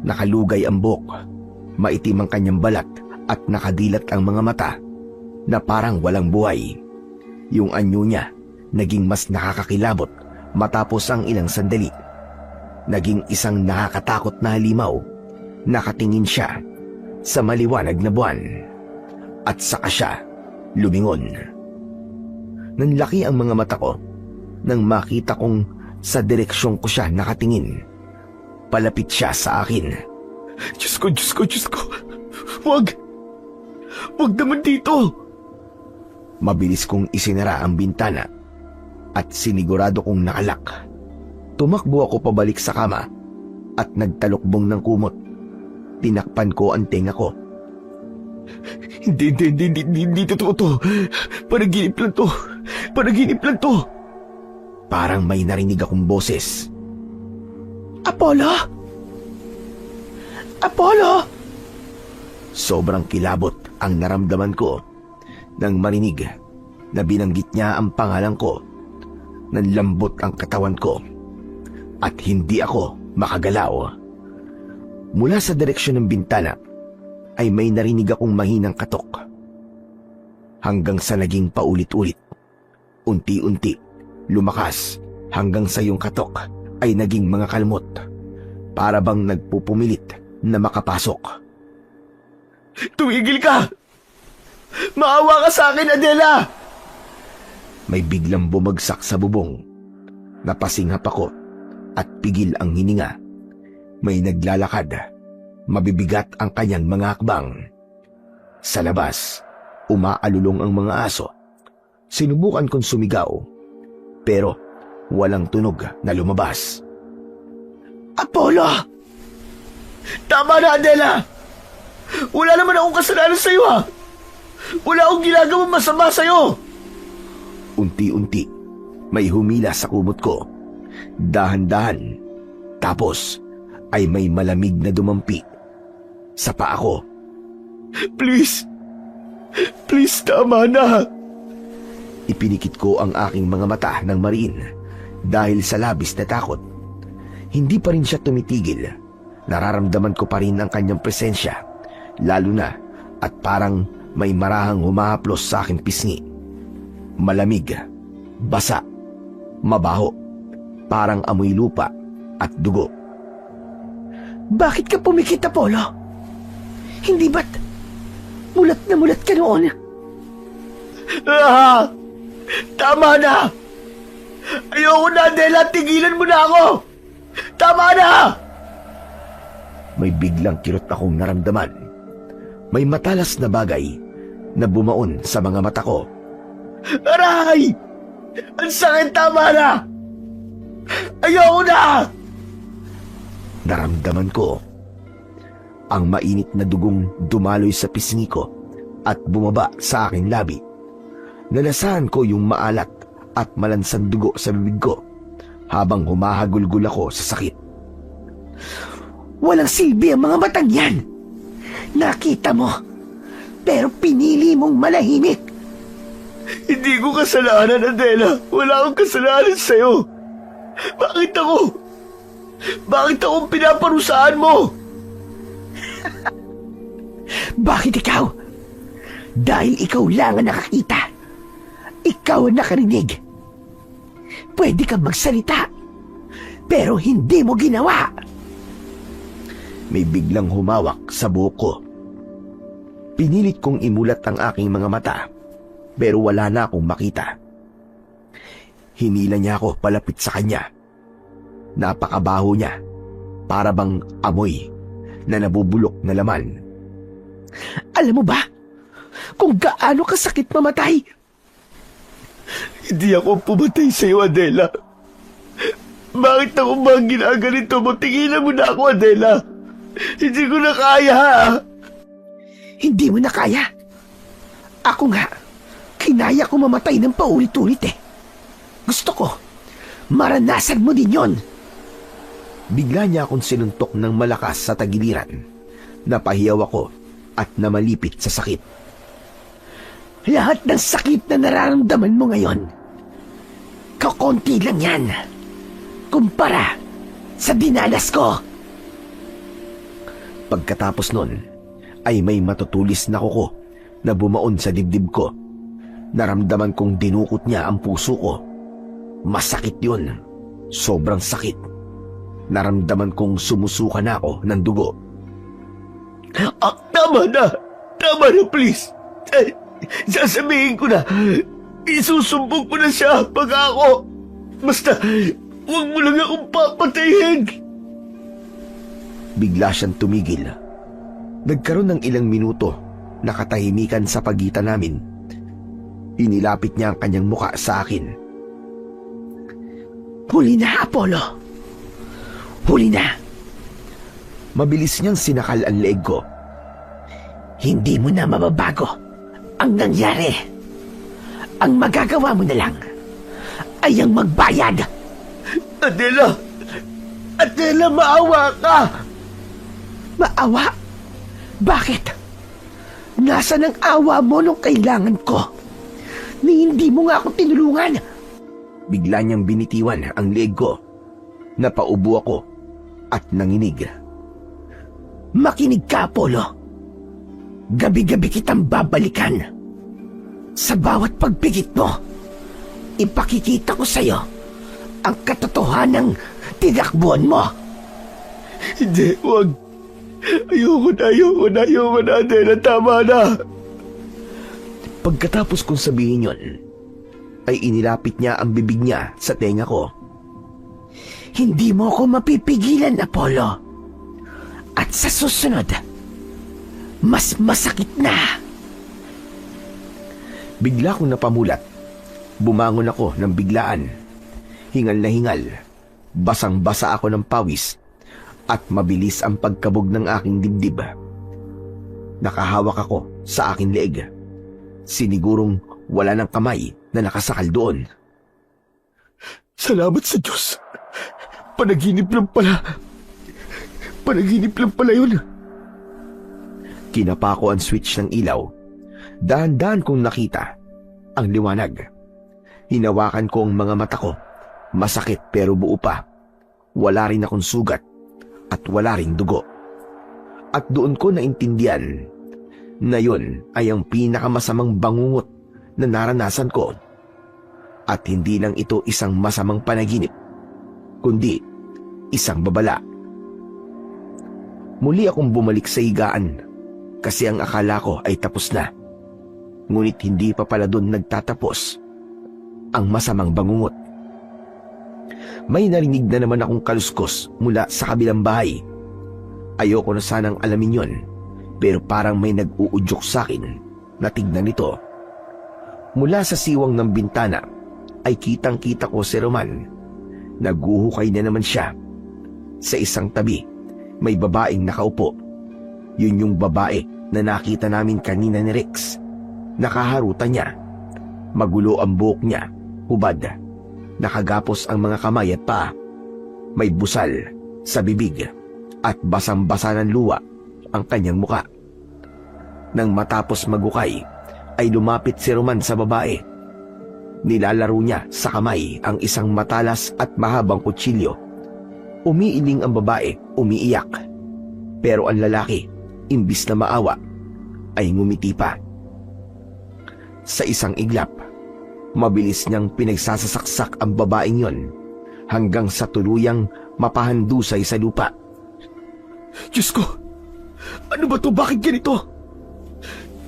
Nakalugay ang buhok. Maitim ang kanyang balat at nakadilat ang mga mata na parang walang buhay. Yung anyo niya naging mas nakakakilabot matapos ang ilang sandali. Naging isang nakakatakot na halimaw. Nakatingin siya sa maliwanag na buwan. At saka siya lumingon. Nanlaki ang mga mata ko nang makita kong sa direksyon ko siya nakatingin. Palapit siya sa akin. Diyos ko. Wag naman dito. Mabilis kong isinara ang bintana at sinigurado kong nakalak. Tumakbo ako pabalik sa kama at nagtalukbong ng kumot. Tinakpan ko ang tenga ko. Hindi totoo to. Panaginip lang to. Parang may narinig akong boses. Apollo? Apollo! Sobrang kilabot ang naramdaman ko nang marinig na binanggit niya ang pangalan ko. Nanlambot ang katawan ko at hindi ako makagalaw. Mula sa direksyon ng bintana ay may narinig akong mahinang katok. Hanggang sa naging paulit-ulit. Unti-unti, lumakas hanggang sa yung katok ay naging mga kalmot. Para bang nagpupumilit na makapasok. Tumigil ka! Maawa ka sa akin, Adela! May biglang bumagsak sa bubong. Napasinghap ako at pigil ang hininga. May naglalakad. Mabibigat ang kanyang mga hakbang. Sa labas, umaalulong ang mga aso. Sinubukan kong sumigaw, pero walang tunog na lumabas. Apollo! Tama na, Adela! Wala naman akong kasalanan sa'yo, ha? Wala akong ginagawang masama sa'yo! Unti-unti, may humila sa kumot ko. Dahan-dahan. Tapos, ay may malamig na dumampi sa paa ko. Please, tama na! Ipinikit ko ang aking mga mata ng mariin dahil sa labis na takot. Hindi pa rin siya tumitigil. Nararamdaman ko pa rin ang kanyang presensya, lalo na at parang may marahang humahaplos sa aking pisngi. Malamig, basa, mabaho, parang amoy lupa at dugo. Bakit ka pumikit, Apollo? Hindi ba't mulat na mulat ka noon? Tama na! Ayoko na, Adela! Tigilan mo na ako! Tama na! May biglang kirot akong naramdaman. May matalas na bagay na bumaon sa mga mata ko. Aray! Ang sakit! Tama na! Ayoko na! Naramdaman ko ang mainit na dugong dumaloy sa pisngi ko at bumaba sa aking labi. Nalasahan ko yung maalat at malansang dugo sa bibig ko habang humahagulgul ako sa sakit. Walang silbi ang mga batang yan. Nakita mo, pero pinili mong malahimik. Hindi ko kasalanan, Adela. Wala akong kasalanan sa'yo. Bakit ako? Bakit akong pinaparusahan mo? Bakit ikaw? Dahil ikaw lang ang nakakita. Ikaw ang nakarinig. Pwede kang magsalita, pero hindi mo ginawa. May biglang humawak sa buhok ko. Pinilit kong imulat ang aking mga mata, pero wala na akong makita. Hinila niya ako palapit sa kanya. Napakabaho niya, para bang amoy na nabubulok na laman. Alam mo ba kung gaano kasakit mamatay? Hindi ako pumatay sa'yo, Adela. Bakit ako ba ang ginaganito mo? Tigilan mo na ako, Adela. Hindi ko na kaya, ha? Hindi mo na kaya. Ako nga, kinaya ko mamatay ng paulit-ulit eh. Gusto ko, maranasan mo din yon. Bigla niya akong sinuntok ng malakas sa tagiliran. Napahiyaw ako at namalipit sa sakit. Lahat ng sakit na nararamdaman mo ngayon, kakonti lang yan kumpara sa dinanas ko. Pagkatapos nun, ay may matutulis na kuko na bumaon sa dibdib ko. Naramdaman kong dinukot niya ang puso ko. Masakit yun. Sobrang sakit. Naramdaman kong sumusuka na ako ng dugo. Tama na! Tama na, please! Sasabihin ko na, isusumbong ko na siya pag ako. Basta, huwag mo lang akong papatayin. Bigla siyang tumigil. Nagkaroon ng ilang minuto na katahimikan sa pagitan namin. Inilapit niya ang kanyang muka sa akin. Huli na, Apollo. Huli na. Mabilis niyang sinakal ang leeg ko. Hindi mo na mababago ang nangyari. Ang magagawa mo na lang ay ang magbayad. Adela! Adela, maawa ka! Maawa? Bakit? Nasaan ang awa mo nung kailangan ko? Ni hindi mo nga ako tinulungan. Bigla niyang binitiwan ang leeg ko. Napaubo ako at nanginig. Makinig ka, Apollo. Gabi-gabi kitang babalikan. Sa bawat pagpigit mo, ipakikita ko sa'yo ang katotohanang tinakbuhan mo. Hindi, huwag. Ayoko na, Adela. Tama na. Pagkatapos kong sabihin yon, ay inilapit niya ang bibig niya sa tenga ko. Hindi mo ako mapipigilan, Apollo. At sa susunod, mas masakit na. Bigla kong napamulat. Bumangon ako ng biglaan. Hingal na hingal. Basang-basa ako ng pawis at mabilis ang pagkabog ng aking dibdib. Nakahawak ako sa aking leeg. Sinigurong wala ng kamay na nakasakal doon. Salamat sa Diyos. Panaginip lang pala yun. Kinapa ko ang switch ng ilaw. Dahan-dahan kong nakita ang liwanag. Hinawakan ko ang mga mata ko. Masakit pero buo pa. Wala rin akong sugat at wala ring dugo. At doon ko naintindihan na yun ay ang pinakamasamang bangungot na naranasan ko. At hindi lang ito isang masamang panaginip, kundi isang babala. Muli akong bumalik sa higaan kasi ang akala ko ay tapos na. Ngunit hindi pa pala doon nagtatapos ang masamang bangungot. May narinig na naman akong kaluskos mula sa kabilang bahay. Ayoko na sanang alamin yon, pero parang may nag-uudyok sa akin na tignan nito. Mula sa siwang ng bintana ay kitang-kita ko si Roman. Naguhukay na naman siya. Sa isang tabi, may babaeng nakaupo. Yun yung babae na nakita namin kanina ni Rex. Nakaharutan niya. Magulo ang buhok niya, hubad. Nakagapos ang mga kamay at paa. May busal sa bibig at basang-basa ng luwa ang kanyang muka. Nang matapos magukay, ay lumapit si Roman sa babae Nilalaro niya sa kamay ang isang matalas at mahabang kutsilyo. Umiiling ang babae, umiiyak. Pero ang lalaki, imbis na maawa, ay ngumiti pa. Sa isang iglap, mabilis niyang pinagsasasaksak ang babaeng yon hanggang sa tuluyang mapahandusay sa lupa. Diyos ko! Ano ba to? Bakit ganito?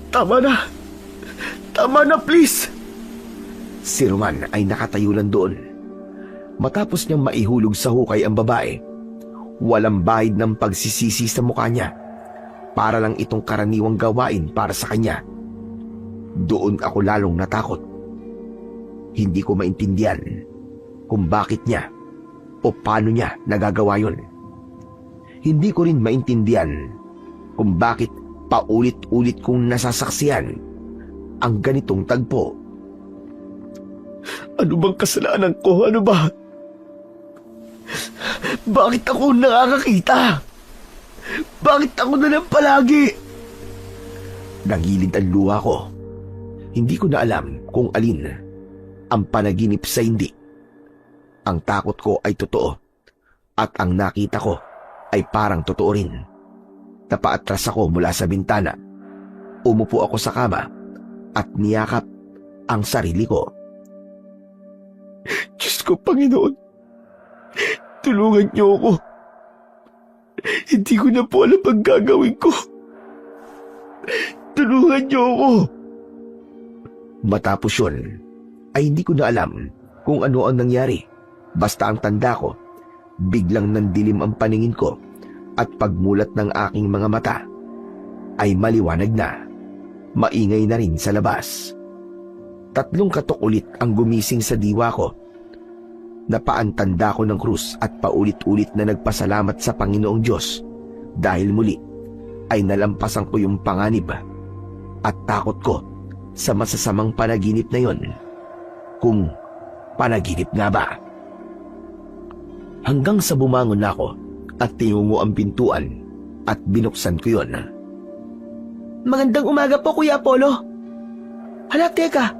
Tama na! Tama na, please! Si Roman ay nakatayo lang doon. Matapos niyang maihulog sa hukay ang babae, walang bahid ng pagsisisi sa mukha niya. Para lang itong karaniwang gawain para sa kanya. Doon ako lalong natakot. Hindi ko maintindihan kung bakit niya o paano niya nagagawa yun. Hindi ko rin maintindihan kung bakit paulit-ulit kong nasasaksihan ang ganitong tagpo. Ano bang kasalanan ko? Ano ba? Bakit ako nakakakita? Bakit ako na lang palagi? Nangilid ang luha ko. Hindi ko na alam kung alin ang panaginip sa hindi. Ang takot ko ay totoo at ang nakita ko ay parang totoo rin. Napaatras ako mula sa bintana. Umupo ako sa kama at niyakap ang sarili ko. Diyos ko, Panginoon, tulungan niyo ako. Hindi ko na po alam ang gagawin ko. Tulungan niyo ako. Matapos yun, ay hindi ko na alam kung ano ang nangyari. Basta ang tanda ko, biglang nandilim ang paningin ko at pagmulat ng aking mga mata ay maliwanag na. Maingay na rin sa labas. 3 katok ulit ang gumising sa diwa ko. Napaantanda ko ng krus at paulit-ulit na nagpasalamat sa Panginoong Diyos dahil muli ay nalampasan ko yung panganib at takot ko sa masasamang panaginip na yon. Kung panaginip nga ba. Hanggang sa bumangon ako at tinungo ang pintuan at binuksan ko yon. Magandang umaga po, Kuya Apollo. Hala, teka.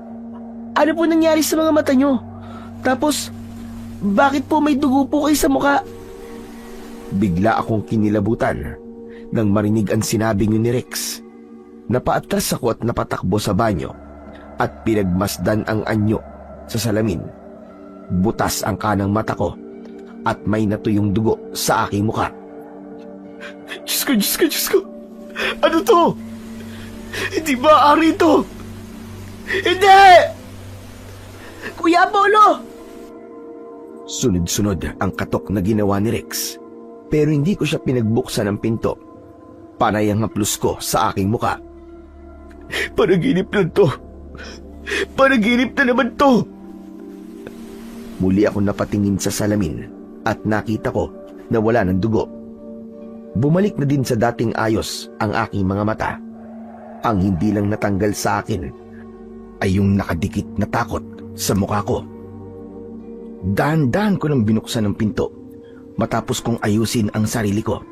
Ano po nangyari sa mga mata nyo? Tapos, bakit po may dugo po kayo sa mukha? Bigla akong kinilabutan nang marinig ang sinabi ni Rex. Napaatras ako at napatakbo sa banyo at pinagmasdan ang anyo sa salamin. Butas ang kanang mata ko at may natuyong dugo sa aking mukha. Diyos ko, Diyos ko, Diyos ko. Ano to? Hindi maaari ito. Hindi! Kuya Apollo! Sunod-sunod ang katok na ginawa ni Rex, pero hindi ko siya pinagbuksan ng pinto. Panay ang haplos ko sa aking muka. Panaginip lang to. Panaginip na naman to. Muli ako napatingin sa salamin at nakita ko na wala ng dugo. Bumalik na din sa dating ayos ang aking mga mata. Ang hindi lang natanggal sa akin ay yung nakadikit na takot sa mukha ko. Dahan-dahan ko nang binuksan ang pinto matapos kong ayusin ang sarili ko.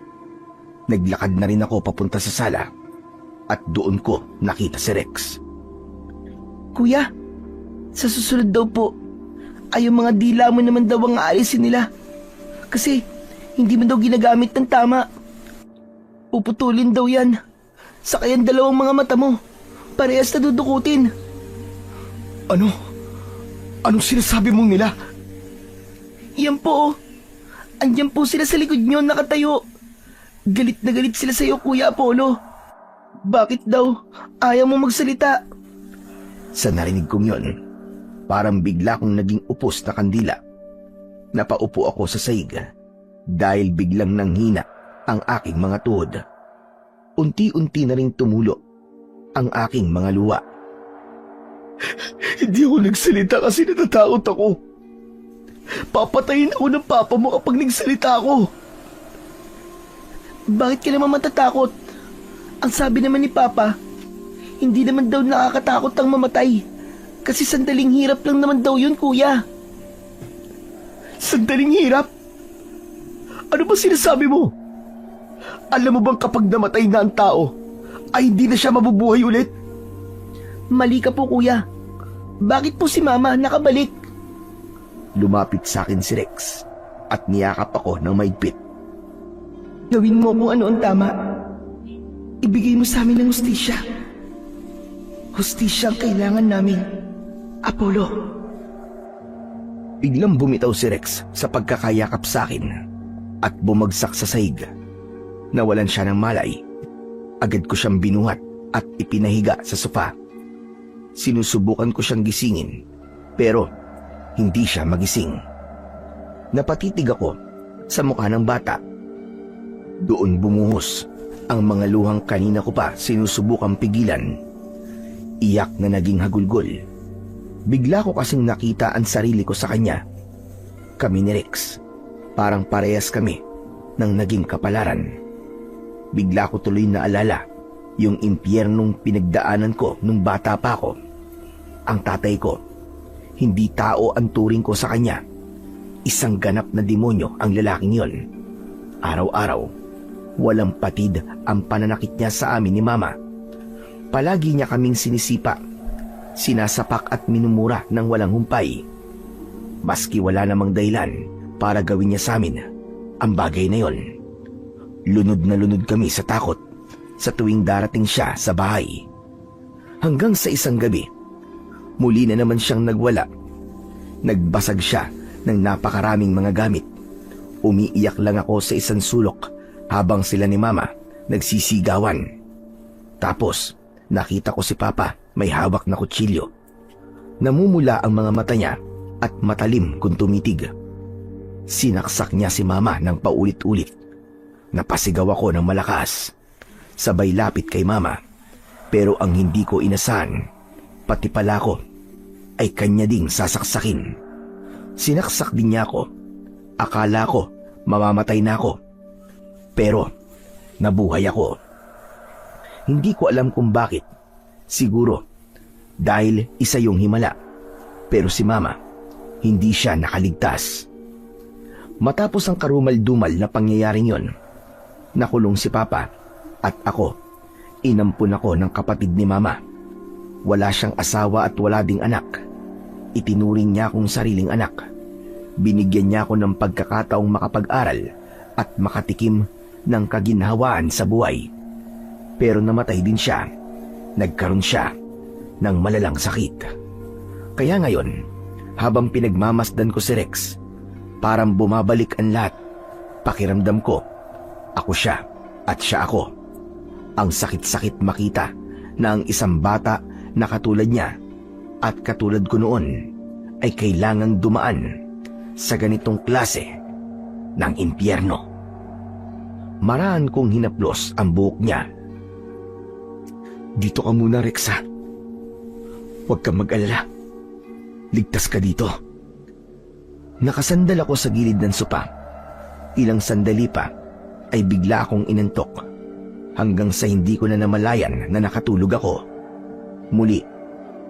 Naglakad na rin ako papunta sa sala at doon ko nakita si Rex. Kuya, sa susunod daw po, ay yung mga dila mo naman daw ang aalisin nila. Kasi hindi mo daw ginagamit ng tama. Puputulin daw yan. Saka yung 2 mga mata mo, parehas na dudukutin. Ano? Anong sinasabi mong nila? Yan po, oh. Andyan po sila sa likod nyo, nakatayo. Galit na galit sila sa'yo, Kuya Apollo. Bakit daw ayaw mo magsalita? Sa narinig kong yon, parang bigla kong naging upos na kandila. Napaupo ako sa saig dahil biglang nanghina ang aking mga tuhod. Unti-unti na ring tumulo ang aking mga luha. Hindi ako nagsalita kasi natatakot ako. Papatayin ako ng papa mo kapag nagsalita ako. Bakit ka naman matatakot? Ang sabi naman ni Papa, hindi naman daw nakakatakot ang mamatay. Kasi sandaling hirap lang naman daw yun, Kuya. Sandaling hirap? Ano ba sinasabi mo? Alam mo bang kapag namatay na ang tao, ay hindi na siya mabubuhay ulit? Mali ka po, Kuya. Bakit po si Mama nakabalik? Lumapit sa akin si Rex at niyakap ako ng maigpit. Gawin mo kung ano ang tama. Ibigay mo sa amin ang hustisya. Hustisya ang kailangan namin, Apollo. Biglang bumitaw si Rex sa pagkakayakap sa akin at bumagsak sa sahig. Nawalan siya ng malay. Agad ko siyang binuhat at ipinahiga sa sofa. Sinusubukan ko siyang gisingin pero hindi siya magising. Napatitig ako sa mukha ng bata. Doon bumuhos ang mga luhang kanina ko pa sinusubukang pigilan. Iyak na naging hagulgol. Bigla ko kasing nakita ang sarili ko sa kanya. Kami ni Rex, parang parehas kami ng naging kapalaran. Bigla ko tuloy na alala yung impyernong pinagdaanan ko nung bata pa ako. Ang tatay ko, hindi tao ang turing ko sa kanya. Isang ganap na demonyo ang lalaking yon. Araw-araw, walang patid ang pananakit niya sa amin ni Mama. Palagi niya kaming sinisipa, sinasapak at minumura ng walang humpay. Maski wala namang dahilan para gawin niya sa amin ang bagay na yon. Lunod na lunod kami sa takot sa tuwing darating siya sa bahay. Hanggang sa isang gabi, muli na naman siyang nagwala. Nagbasag siya ng napakaraming mga gamit. Umiiyak lang ako sa isang sulok habang sila ni Mama nagsisigawan. Tapos, nakita ko si Papa may hawak na kutsilyo. Namumula ang mga mata niya at matalim kung tumitig. Sinaksak niya si Mama ng paulit-ulit. Napasigaw ako ng malakas. Sabay lapit kay Mama. Pero ang hindi ko inasahan, pati pala ko, ay kanya ding sasaksakin. Sinaksak din niya ako. Akala ko mamamatay na ako. Pero nabuhay ako. Hindi ko alam kung bakit. Siguro dahil isa yung himala. Pero si Mama, hindi siya nakaligtas. Matapos ang karumal-dumal na pangyayaring yon, nakulong si Papa at ako. Inampun ako ng kapatid ni Mama. Wala siyang asawa at wala ding anak. Itinuring niya akong sariling anak. Binigyan niya ako ng pagkakataong makapag-aral at makatikim ng kaginhawaan sa buhay. Pero namatay din siya. Nagkaroon siya ng malalang sakit. Kaya ngayon, habang pinagmamasdan ko si Rex, parang bumabalik ang lahat. Pakiramdam ko, ako siya at siya ako. Ang sakit-sakit makita na ang isang bata na katulad niya at katulad ko noon ay kailangang dumaan sa ganitong klase ng impyerno. Maraan kong hinaplos ang buhok niya. Dito ka muna, Rex, ha? Huwag kang mag-alala. Ligtas ka dito. Nakasandal ako sa gilid ng sopa. Ilang sandali pa ay bigla akong inantok hanggang sa hindi ko na namalayan na nakatulog ako. Muli,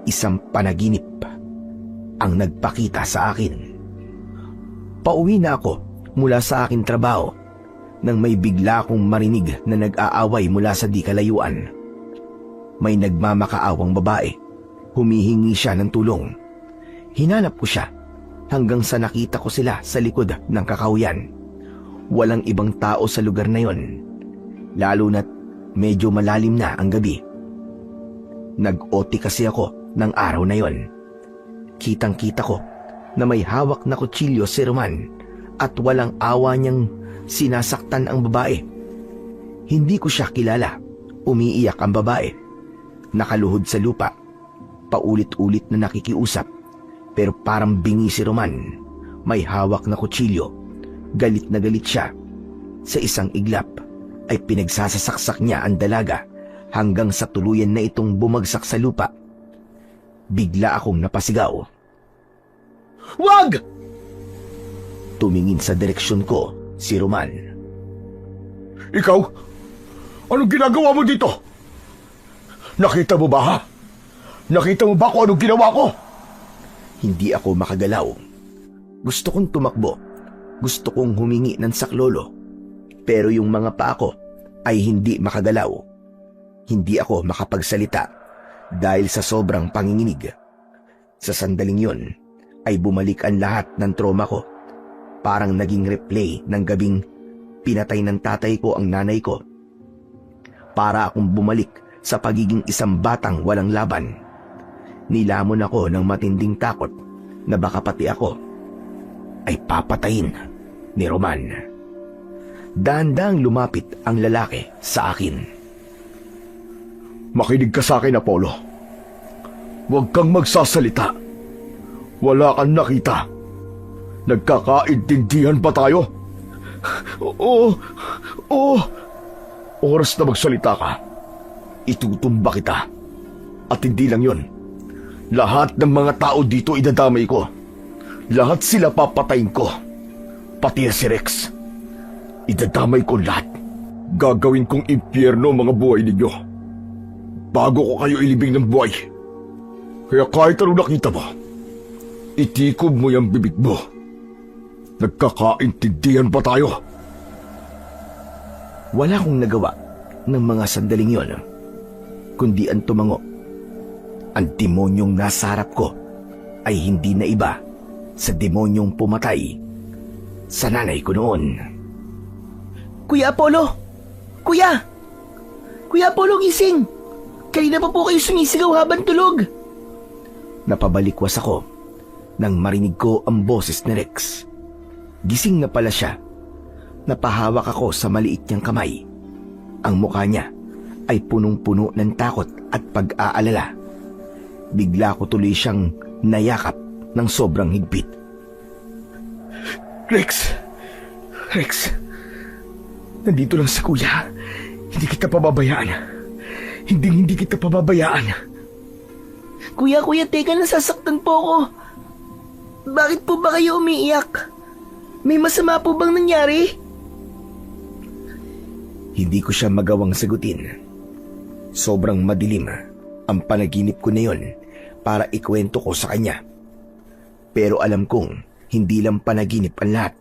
isang panaginip ang nagpakita sa akin. Pauwi na ako mula sa aking trabaho nang may bigla akong marinig na nag-aaway mula sa di kalayuan. May nagmamakaawang babae. Humihingi siya ng tulong. Hinanap ko siya hanggang sa nakita ko sila sa likod ng kakahuyan. Walang ibang tao sa lugar na yon, lalo na't medyo malalim na ang gabi. Nag-OT kasi ako ng araw na yon. Kitang-kita ko na may hawak na kutsilyo si Roman at walang awa niyang sinasaktan ang babae. Hindi ko siya kilala. Umiiyak ang babae. Nakaluhod sa lupa. Paulit-ulit na nakikiusap. Pero parang bingi si Roman. May hawak na kutsilyo. Galit na galit siya. Sa isang iglap ay pinagsasasaksak niya ang dalaga hanggang sa tuluyan na itong bumagsak sa lupa. Bigla akong napasigaw. Wag! Tumingin sa direksyon ko si Roman. Ikaw? Anong ginagawa mo dito? Nakita mo ba, ha? Nakita mo ba kung anong ginawa ko? Hindi ako makagalaw. Gusto kong tumakbo. Gusto kong humingi ng saklolo. Pero yung mga paa ko ay hindi makagalaw. Hindi ako makapagsalita dahil sa sobrang panginginig. Sa sandaling yun ay bumalik ang lahat ng trauma ko. Parang naging replay ng gabing pinatay ng tatay ko ang nanay ko. Para akong bumalik sa pagiging isang batang walang laban. Nilamon ako ng matinding takot na baka pati ako ay papatayin ni Roman. Dahan-dahang lumapit ang lalaki sa akin. Makinig ka sa akin, Apollo. Huwag kang magsasalita. Wala kang nakita. Nagkakaintindihan ba tayo? Oo. Oras na magsalita ka. Itutumba kita. At hindi lang yon. Lahat ng mga tao dito idadamay ko. Lahat sila papatayin ko. Pati na si Rex. Idadamay ko lahat. Gagawin kong impyerno ang mga buhay ninyo. Bago ko kayo ilibing ng buhay. Kaya kahit anong nakita mo, itikob mo yung bibig mo. Nagkakaintindihan ba tayo? Wala akong nagawa ng mga sandaling yon, kundi ang tumango. Ang demonyong nasa harap ko ay hindi na iba sa demonyong pumatay sa nanay ko noon. Kuya Apollo! Kuya! Kuya Apollo, gising! Kanina pa po kayo sumisigaw habang tulog. Napabalikwas ako nang marinig ko ang boses ni Rex. Gising na pala siya. Napahawak ako sa maliit niyang kamay. Ang mukha niya ay punong-puno ng takot at pag-aalala. Bigla ko tuloy siyang nayakap ng sobrang higpit. Rex! Nandito lang si Kuya. Hindi kita pababayaan. Hindi kita pababayaan. Kuya, teka, nasasaktan po ako. Bakit po ba kayo umiiyak? May masama po bang nangyari? Hindi ko siya magawang sagutin. Sobrang madilim ang panaginip ko na yon para ikwento ko sa kanya. Pero alam kong hindi lang panaginip ang lahat.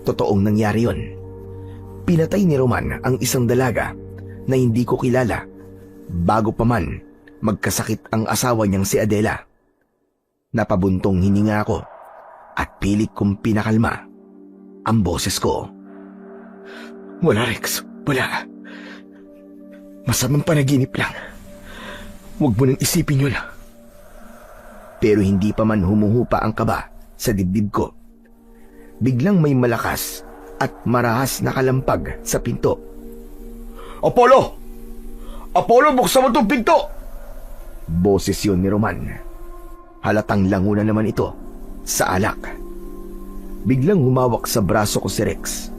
Totoong nangyari yon. Pinatay ni Roman ang isang dalaga na hindi ko kilala bago pa man magkasakit ang asawa niyang si Adela. Napabuntong hininga ako at pilit kong pinakalma ang boses ko. Wala, Rex. Wala. Masamang panaginip lang. Huwag mo nang isipin yun. Pero hindi pa man humuhupa ang kaba sa dibdib ko. Biglang may malakas at marahas na kalampag sa pinto. Apollo! Apollo, buksan mo itong pinto! Boses yun ni Roman. Halatang languna naman ito sa alak. Biglang humawak sa braso ko si Rex.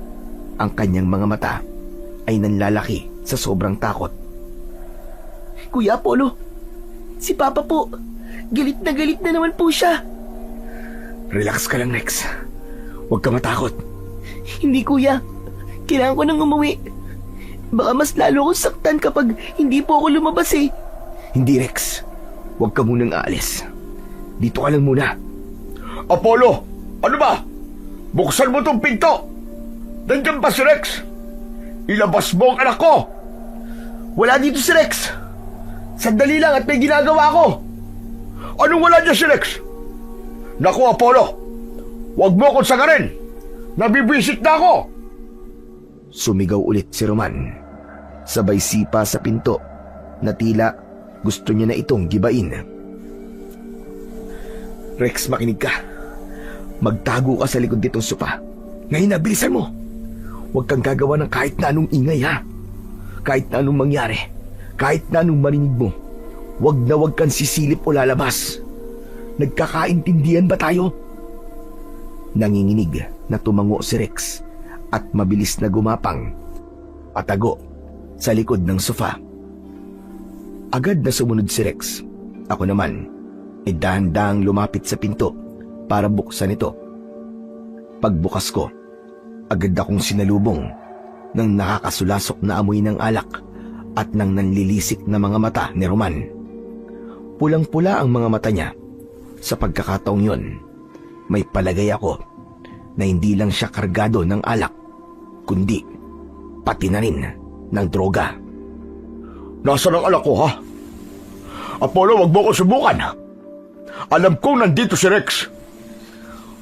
Ang kanyang mga mata ay nanlalaki sa sobrang takot. Kuya Apollo, si Papa po, galit na naman po siya. Relax ka lang, Rex. Huwag ka matakot. Hindi kuya, kailangan ko nang umuwi. Baka mas lalo akong saktan kapag hindi po ako lumabas eh. Hindi, Rex. Huwag ka munang aalis. Dito ka lang muna. Apollo! Ano ba? Buksan mo itong pinto! Nandiyan ba si Rex? Ilabas mo ang anak ko! Wala dito si Rex. Sandali lang at may ginagawa ko! Anong wala niya si Rex? Naku, Apollo! Huwag mo akong sagarin! Nabibwisit na ako! Sumigaw ulit si Roman. Sabay sipa sa pinto na tila gusto niya na itong gibain. Rex, makinig ka. Magtago ka sa likod nitong sopa. Ngayon na, bilisan mo. Huwag kang gagawa ng kahit na anong ingay, ha? Kahit na anong mangyari, kahit na anong marinig mo, huwag kang sisilip o lalabas. Nagkakaintindihan ba tayo? Nanginginig na tumango si Rex at mabilis na gumapang patago sa likod ng sofa. Agad na sumunod si Rex. Ako naman ay dahan-dahang lumapit sa pinto para buksan ito. Pagbukas ko, agad akong sinalubong ng nakakasulasok na amoy ng alak at ng nanlilisik na mga mata ni Roman. Pulang-pula ang mga mata niya. Sa pagkakataong yon, may palagay ako na hindi lang siya kargado ng alak, kundi pati na rin ng droga. Nasaan ang anak ko, ha? Apollo, wag mo ko subukan. Alam kong nandito si Rex.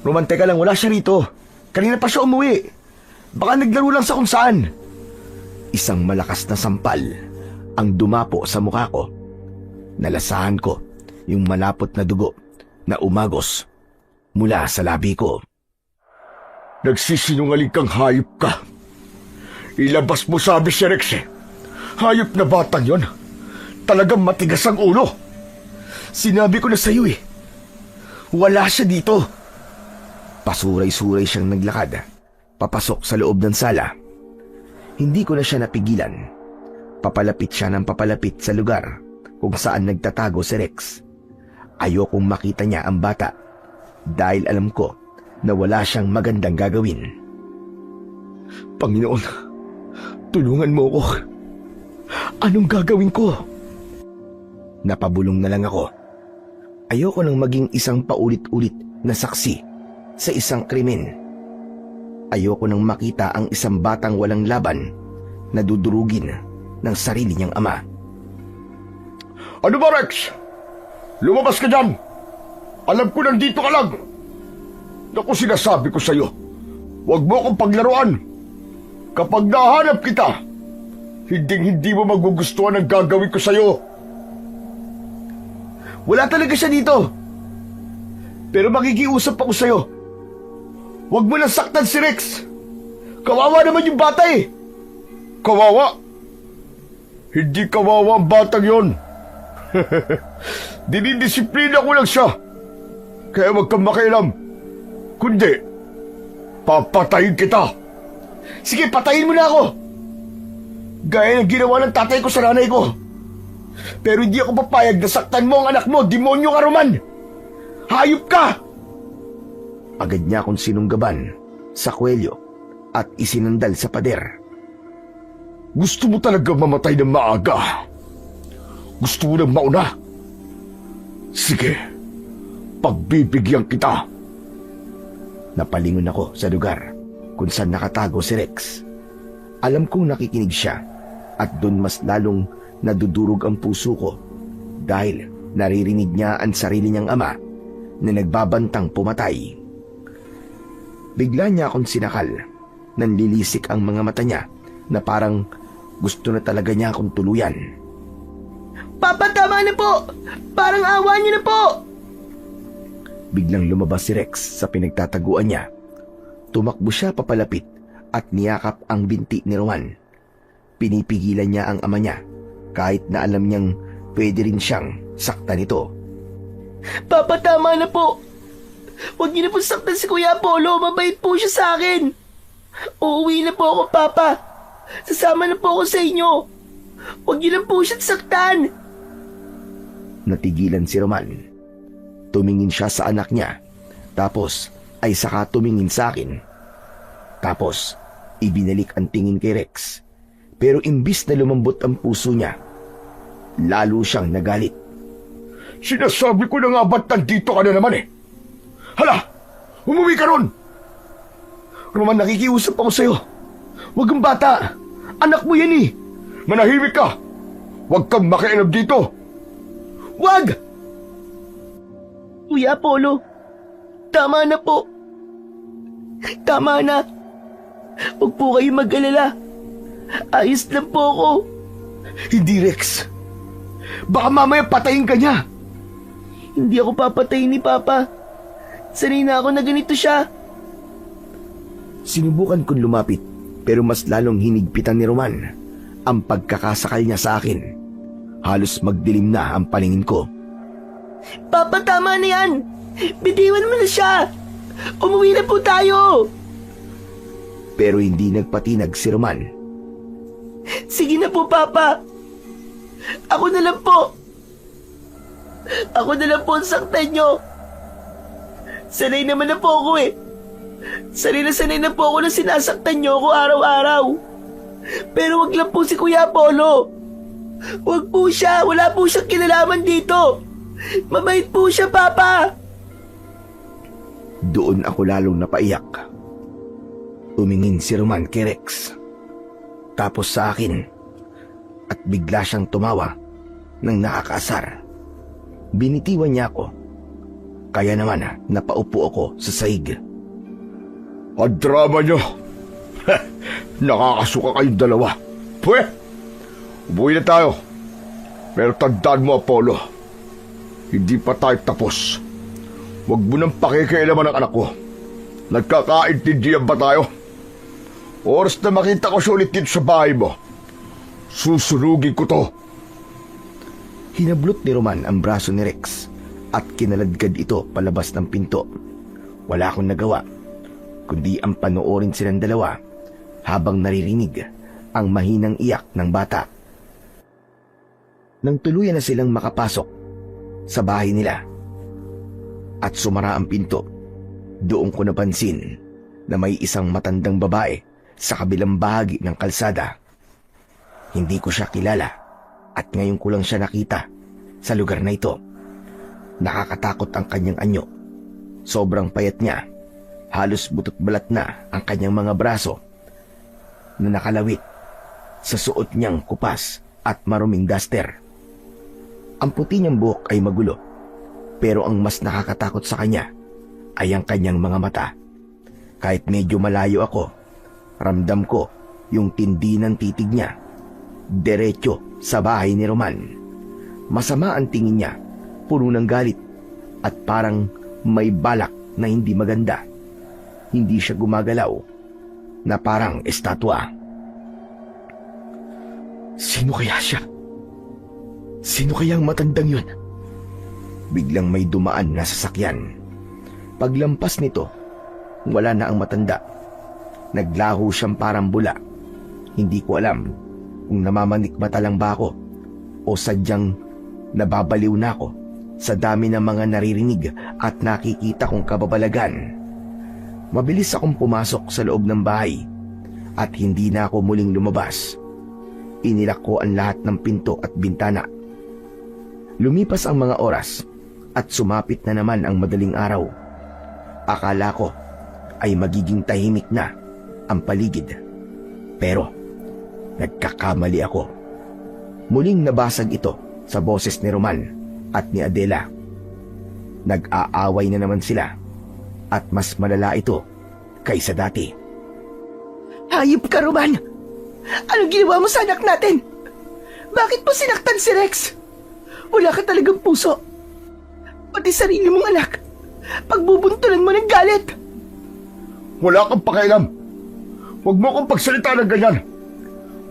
Roman, teka lang, wala siya rito. Kanina pa siya umuwi. Baka naglaro lang sa kung saan. Isang malakas na sampal ang dumapo sa mukha ko. Nalasahan ko yung malapot na dugo na umagos mula sa labi ko. Nagsisinungaling kang hayop ka. Ilabas mo sabi si Rex eh. Hayop na batang yon. Talagang matigas ang ulo. Sinabi ko na sa'yo eh. Wala siya dito. Pasuray-suray siyang naglakad, papasok sa loob ng sala. Hindi ko na siya napigilan. Papalapit siya ng papalapit sa lugar kung saan nagtatago si Rex. Ayokong makita niya ang bata dahil alam ko na wala siyang magandang gagawin. Panginoon, tulungan mo ako. Anong gagawin ko? Napabulong na lang ako. Ayoko nang maging isang paulit-ulit na saksi sa isang krimen. Ayoko nang makita ang isang batang walang laban na dudurugin ng sarili niyang ama. Ano ba, Rex? Lumabas ka dyan! Alam ko nandito ka lang! Naku, sinasabi ko sa'yo, huwag mo akong paglaruan! Kapag nahanap kita, hindi mo magugustuhan ang gagawin ko sa'yo! Wala talaga siya dito! Pero makikiusap ako sa'yo. Huwag mo nang saktan si Rex! Kawawa naman yung bata eh! Kawawa? Hindi kawawa ang batang yon. Dinidisiplina ko lang siya. Kaya huwag kang makialam. Kundi, papatayin kita. Sige, patayin mo na ako! Gaya ng ginawa ng tatay ko sa nanay ko. Pero hindi ako papayag na saktan mo ang anak mo, demonyo ka, Roman! Hayop ka! Agad niya akong sinunggaban sa kwelyo at isinandal sa pader. Gusto mo talaga mamatay ng maaga? Gusto mo nang mauna? Sige, pagbibigyan kita. Napalingon ako sa lugar kung saan nakatago si Rex. Alam kong nakikinig siya at doon mas lalong nadudurog ang puso ko dahil naririnig niya ang sarili niyang ama na nagbabantang pumatay. Bigla niya akong sinakal. Nanlilisik ang mga mata niya na parang gusto na talaga niya akong tuluyan. Papa, tama na po! Parang awa niyo na po! Biglang lumabas si Rex sa pinagtataguan niya. Tumakbo siya papalapit at niyakap ang binti ni Roman. Pinipigilan niya ang ama niya kahit na alam niyang pwede rin siyang saktan nito. Papa, tama na po! Huwag niyo na po saktan si Kuya Apollo. Mabait po siya sa akin. Uuwi na po ako, Papa. Sasama na po ako sa inyo. Huwag niyo na po siya saktan. Natigilan si Roman. Tumingin siya sa anak niya. Tapos ay saka tumingin sa akin. Tapos ibinalik ang tingin kay Rex. Pero imbis na lumambot ang puso niya, lalo siyang nagalit. Sinasabi ko na nga ba't nandito ka na naman eh? Hala! Umuwi ka ron! Roman, nakikiusap ako sa'yo. Huwag ang bata. Anak mo yan eh. Manahimik ka! Huwag kang makialam dito! Huwag! Kuya Apollo, tama na po. Tama na. Huwag po kayo mag-alala. Ayos lang po ako. Hindi, Rex. Baka mamaya patayin ka niya. Hindi ako papatayin ni Papa. Sanay na ako na ganito siya. Sinubukan kong lumapit pero mas lalong hinigpitan ni Roman ang pagkakasakal niya sa akin. Halos magdilim na ang paningin ko. Papa, tama na yan! Bitiwan mo na siya! Umuwi na po tayo! Pero hindi nagpatinag si Roman. Sige na po, Papa! Ako na lang po! Ako na lang po ang saktan niyo! Sanay naman na po ako eh! Sanay na po ako na sinasaktan niyo ako araw-araw! Pero wag lang po si Kuya Apollo! Wag po siya! Wala po siyang kinalaman dito! Mabait po siya, Papa! Doon ako lalong napaiyak. Tumingin si Roman kay Rex. Tapos sa akin. At bigla siyang tumawa ng nakakaasar. Binitiwan niya ako Kaya naman napaupo ako sa sahig. Ang drama nyo. Nakakasuka kayong dalawa. Pwe, umuwi na tayo. Pero tandaan mo, Apollo, hindi pa tayo tapos. Huwag mo nang pakikialaman ang anak ko. Nagkakaintindihan ba tayo? Oras na makita ko siya ulit dito sa bahay mo, susunugin ko to. Hinablot ni Roman ang braso ni Rex at kinaladkad ito palabas ng pinto. Wala akong nagawa, kundi ang panoorin silang dalawa habang naririnig ang mahinang iyak ng bata. Nang tuluyan na silang makapasok sa bahay nila at sumara ang pinto, doon ko napansin na may isang matandang babae sa kabilang bahagi ng kalsada. Hindi ko siya kilala at ngayon ko lang siya nakita sa lugar na ito. Nakakatakot ang kanyang anyo. Sobrang payat niya. Halos butot balat na ang kanyang mga braso na nakalawit sa suot niyang kupas at maruming duster. Ang puti niyang buhok ay magulo, pero ang mas nakakatakot sa kanya ay ang kanyang mga mata. Kahit medyo malayo ako, ramdam ko yung tindi ng titig niya. Diretso sa bahay ni Roman. Masama ang tingin niya, puno ng galit at parang may balak na hindi maganda. Hindi siya gumagalaw, na parang estatwa. Sino kaya siya? Sino kaya ang matandang yun? Biglang may dumaan na sasakyan. Paglampas nito, wala na ang matanda. Naglaho siyang parang bula. Hindi ko alam kung namamanikmata lang ba ako o sadyang nababaliw na ako sa dami ng mga naririnig at nakikita kong kababalagan. Mabilis akong pumasok sa loob ng bahay at hindi na ako muling lumabas. Inilak ko ang lahat ng pinto at bintana. Lumipas ang mga oras at sumapit na naman ang madaling araw. Akala ko ay magiging tahimik na ang paligid. Pero nagkakamali ako. Muling nabasag ito sa boses ni Roman at ni Adela. Nag-aaway na naman sila at mas malala ito kaysa dati. Hayop ka, Roman! Anong ginawa mo sa anak natin? Bakit mo sinaktan si Rex? Wala ka talagang puso. Pati sarili mong anak, pagbubuntulan mo ng galit. Wala kang pakialam. Huwag mo akong pagsalita ng ganyan.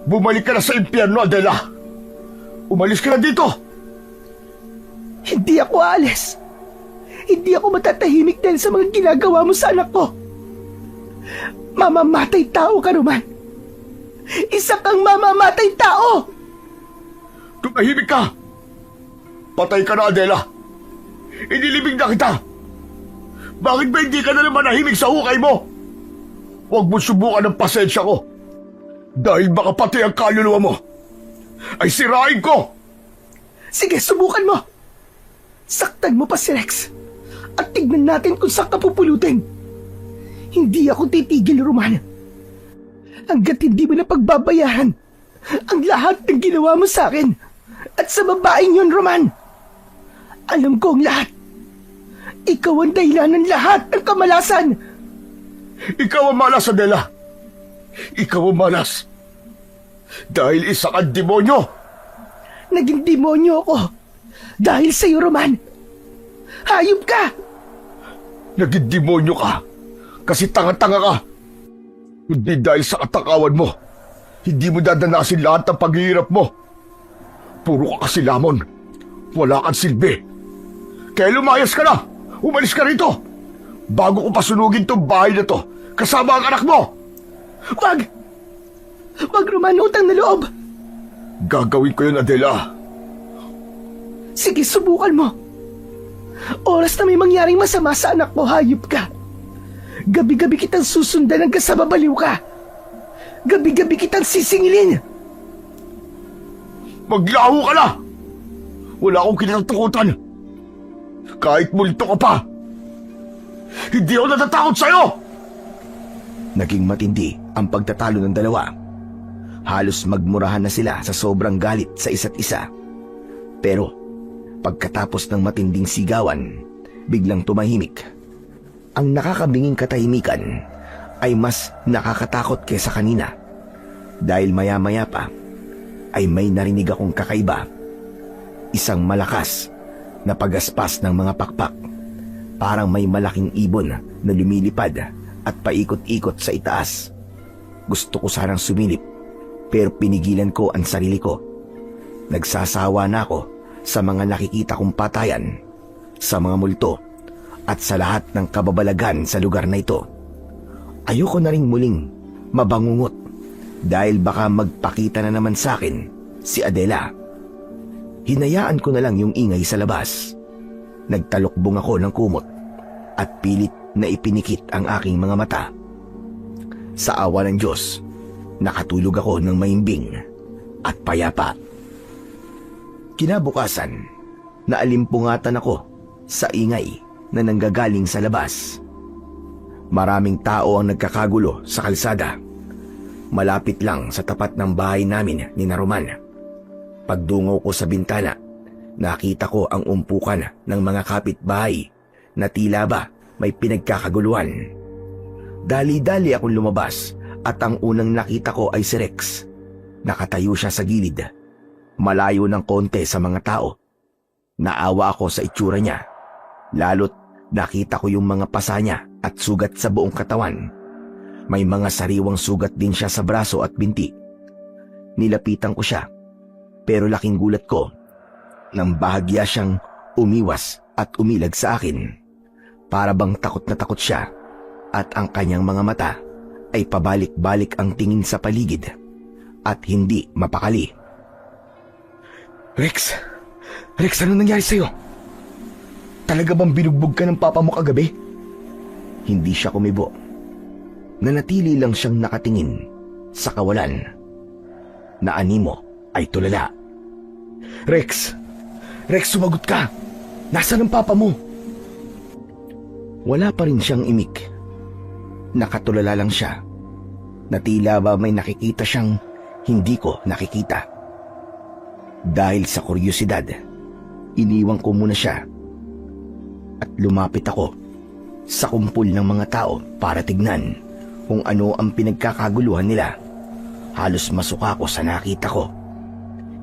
Bumalik ka na sa impyerno, Adela. Umalis ka na dito. Hindi ako aalis. Hindi ako matatahimik dahil sa mga ginagawa mo sa anak ko. Mamamatay tao ka, Roman. Isa kang mamamatay tao. Tumahimik ka. Patay ka na, Adela. Inilibing na kita. Bakit ba hindi ka na naman nahimik sa hukay mo? Huwag mo subukan ng pasensya ko. Dahil baka pati ang kaluluwa mo ay sirain ko. Sige, subukan mo. Saktan mo pa si Rex. At tignan natin kung saan ka pupulutin. Hindi ako titigil, Roman. Hanggat hindi mo na pagbabayaran ang lahat ng ginawa mo sa akin at sa babaeng yun, Roman. Alam ko ang lahat. Ikaw ang dahilan ng lahat ng kamalasan. Ikaw ang malas, Adela. Ikaw ang malas. Dahil isa kang demonyo. Naging demonyo ako dahil sa iyo, Roman. Hayop ka. Naging demonyo ka kasi tanga-tanga ka. Hindi dahil sa katakawan mo, hindi mo dadanasin lahat ng paghihirap mo. Puro ka kasi lamon. Wala kang silbi. Kaya lumayas ka na. Umalis ka rito. Bago ko pasunugin tong bahay na to, kasama ang anak mo. Wag! Wag, Roman, utang na loob. Gagawin ko yun, Adela. Sige, subukan mo. Oras na may mangyaring masama sa anak mo, hayop ka. Gabi-gabi kitang susundan hanggang sa babaliw ka. Gabi-gabi kitang sisingilin. Maglaho ka na! Wala akong kinatatakutan. Kahit multo ka pa. Hindi ako natatakot sa'yo! Naging matindi ang pagtatalo ng dalawa. Halos magmurahan na sila sa sobrang galit sa isa't isa. Pero pagkatapos ng matinding sigawan, biglang tumahimik. Ang nakakabinging katahimikan ay mas nakakatakot kesa kanina dahil maya-maya pa ay may narinig akong kakaiba. Isang malakas na pagaspas ng mga pakpak. Parang may malaking ibon na lumilipad at paikot-ikot sa itaas. Gusto ko sanang sumilip pero pinigilan ko ang sarili ko. Nagsasawa na ako sa mga nakikita kong patayan, sa mga multo at sa lahat ng kababalaghan sa lugar na ito. Ayoko na ring muling mabangungot dahil baka magpakita na naman sa akin si Adela. Hinayaan ko na lang yung ingay sa labas. Nagtalokbong ako ng kumot at pilit na ipinikit ang aking mga mata. Sa awa ng Diyos, nakatulog ako ng maimbing at payapa. Kinabukasan, naalimpungatan ako sa ingay na nanggagaling sa labas. Maraming tao ang nagkakagulo sa kalsada. Malapit lang sa tapat ng bahay namin ni Roman. Pagdungaw ko sa bintana, nakita ko ang umpukan ng mga kapitbahay na tila ba may pinagkakaguluhan. Dali-dali akong lumabas at ang unang nakita ko ay si Rex. Nakatayo siya sa gilid, malayo ng konti sa mga tao. Naawa ako sa itsura niya, lalo't nakita ko yung mga pasa niya at sugat sa buong katawan. May mga sariwang sugat din siya sa braso at binti. Nilapitan ko siya, pero laking gulat ko nang bahagya siyang umiwas at umilag sa akin. Para bang takot na takot siya at ang kanyang mga mata ay pabalik-balik ang tingin sa paligid at hindi mapakali. Rex, ano nangyari sa'yo? Talaga bang binugbog ka ng papa mo kagabi? Hindi siya kumibo. Nanatili lang siyang nakatingin sa kawalan. Na animo ay tulala. Rex, sumagot ka. Nasaan ang papa mo? Wala pa rin siyang imik. Nakatulala lang siya. Na tila ba may nakikita siyang hindi ko nakikita. Dahil sa kuryosidad, iniwan ko muna siya at lumapit ako sa kumpul ng mga tao para tignan kung ano ang pinagkakaguluhan nila. Halos masuka ko sa nakita ko.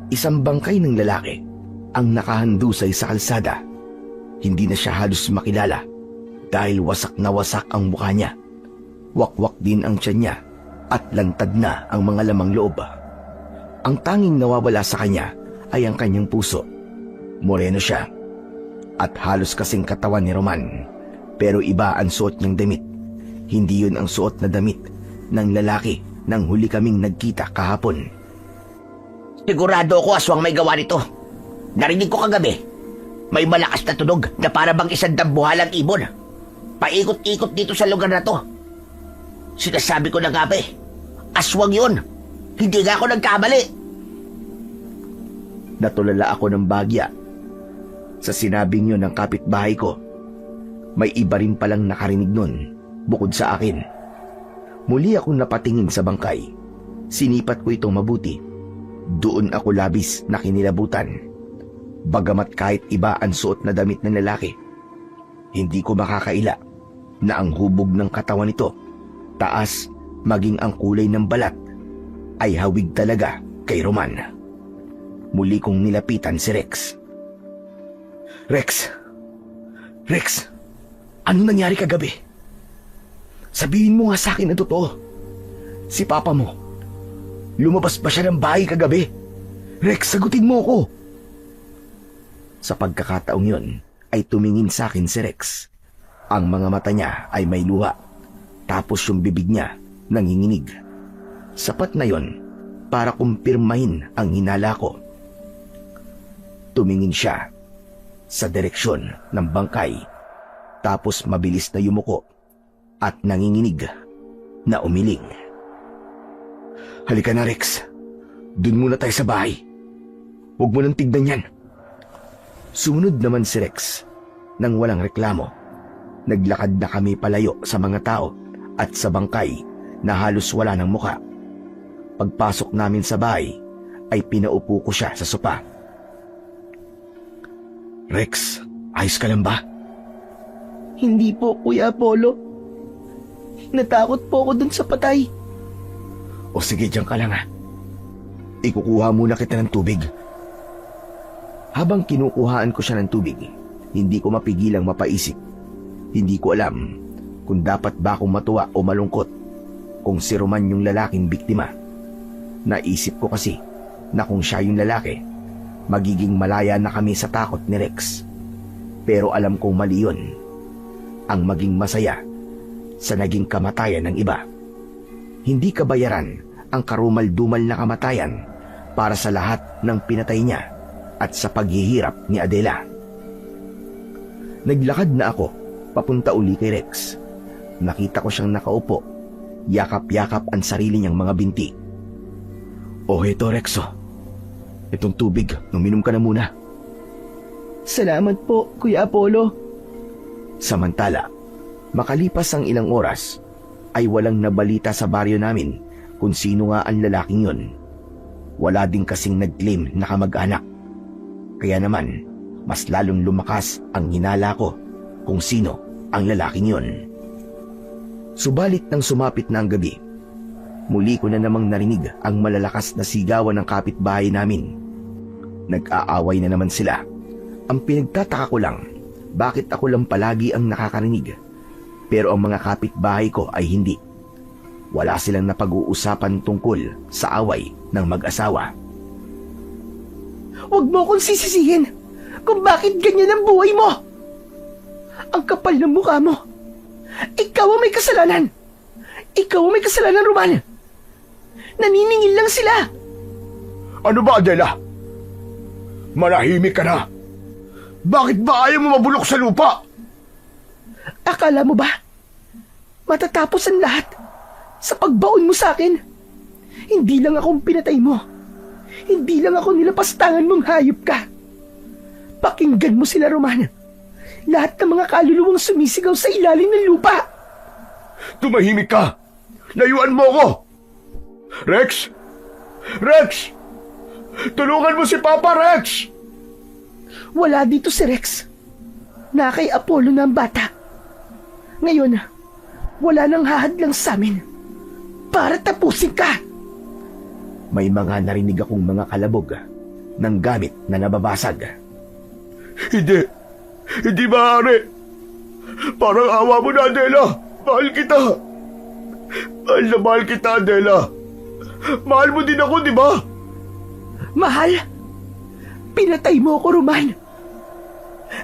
Isang bangkay ng lalaki ang nakahandusay sa kalsada. Hindi na siya halos makilala dahil wasak na wasak ang mukha niya. Wakwak din ang tiyan niya at lantad na ang mga lamang loob. Ang tanging nawawala sa kanya ay ang kanyang puso. Moreno siya at halos kasing katawan ni Roman, pero iba ang suot niyang damit. Hindi yun ang suot na damit ng lalaki nang huli kaming nagkita kahapon. Sigurado ako aswang may gawa nito. Narinig ko kagabi. May malakas na tunog na para bang isang dambuhalang ibon. Paikot-ikot dito sa lugar na to. Sinasabi ko na nga ba aswang yun. Hindi nga ako nagkamali. Natulala ako ng bagya sa sinabing yun ng kapitbahay ko. May iba rin palang nakarinig nun bukod sa akin. Muli akong napatingin sa bangkay. Sinipat ko itong mabuti. Doon ako labis na kinilabutan. Bagamat kahit iba ang suot na damit ng lalaki, hindi ko makakaila na ang hubog ng katawan nito, taas maging ang kulay ng balat, ay hawig talaga kay Roman. Muli kong nilapitan si Rex. Rex, ano nangyari kagabi? Sabihin mo nga sa akin ang totoo. Si papa mo, lumabas ba siya ng bahay kagabi? Rex, sagutin mo ako. Sa pagkakataong yun, ay tumingin sa akin si Rex. Ang mga mata niya ay may luha, tapos yung bibig niya nanginginig. Sapat na yon para kumpirmahin ang hinala ko. Tumingin siya sa direksyon ng bangkay, tapos mabilis na yumuko at nanginginig na umiling. Halika na, Rex. Doon muna tayo sa bahay. Huwag mo nang tignan yan. Sumunod naman si Rex nang walang reklamo. Naglakad na kami palayo sa mga tao at sa bangkay na halos wala ng muka. Pagpasok namin sa bahay ay pinaupo ko siya sa sopa. Rex, ayos ka lang ba? Hindi po, Kuya Apollo. Natakot po ako dun sa patay. O sige, diyan ka lang ha. Ikukuha muna kita ng tubig. Habang kinukuhaan ko siya ng tubig, hindi ko mapigilang mapaisip. Hindi ko alam kung dapat ba akong matuwa o malungkot kung si Roman yung lalaking biktima. Naisip ko kasi na kung siya yung lalaki, magiging malaya na kami sa takot ni Rex. Pero alam kong mali yun. Ang maging masaya sa naging kamatayan ng iba. Hindi kabayaran ang karumal-dumal na kamatayan para sa lahat ng pinatay niya at sa paghihirap ni Adela. Naglakad na ako papunta uli kay Rex. Nakita ko siyang nakaupo, yakap-yakap ang sarili niyang mga binti. O heto Rexo, itong tubig, uminom ka na muna. Salamat po, Kuya Apollo. Samantala, makalipas ang ilang oras, ay walang nabalita sa baryo namin kung sino nga ang lalaking yun. Wala din kasing nag-claim na kamag-anak. Kaya naman, mas lalong lumakas ang hinala ko kung sino ang lalaking yun. Subalit nang sumapit na ang gabi, muli ko na namang narinig ang malalakas na sigawan ng kapitbahay namin. Nag-aaway na naman sila. Ang pinagtataka ko lang, bakit ako lang palagi ang nakakarinig? Pero ang mga kapitbahay ko ay hindi. Wala silang napag-uusapan tungkol sa away ng mag-asawa. Huwag mo akong sisisihin kung bakit ganyan ang buhay mo. Ang kapal ng mukha mo. Ikaw ang may kasalanan. Ikaw ang may kasalanan, Roman. Naniningil lang sila. Ano ba, Adela? Manahimik ka na. Bakit ba ayaw mo mabulok sa lupa? Akala mo ba matatapos ang lahat sa pagbaon mo sa akin? Hindi lang akong pinatay mo. Hindi lang ako nilapastangan mong hayop ka. Pakinggan mo sila, Roman. Lahat ng mga kaluluwang sumisigaw sa ilalim ng lupa. Tumahimik ka. Layuan mo ako. Rex! Rex! Tulungan mo si Papa, Rex! Wala dito si Rex. Na kay Apollo na ang bata. Ngayon, wala nang hahadlang sa amin para tapusin ka. May mga narinig akong mga kalabog ng gamit na nababasag. Hindi. Hindi maaari. Parang awa mo na, Adela. Mahal kita. Mahal na mahal kita, Adela. Mahal mo din ako, di ba? Mahal, pinatay mo ako, Roman.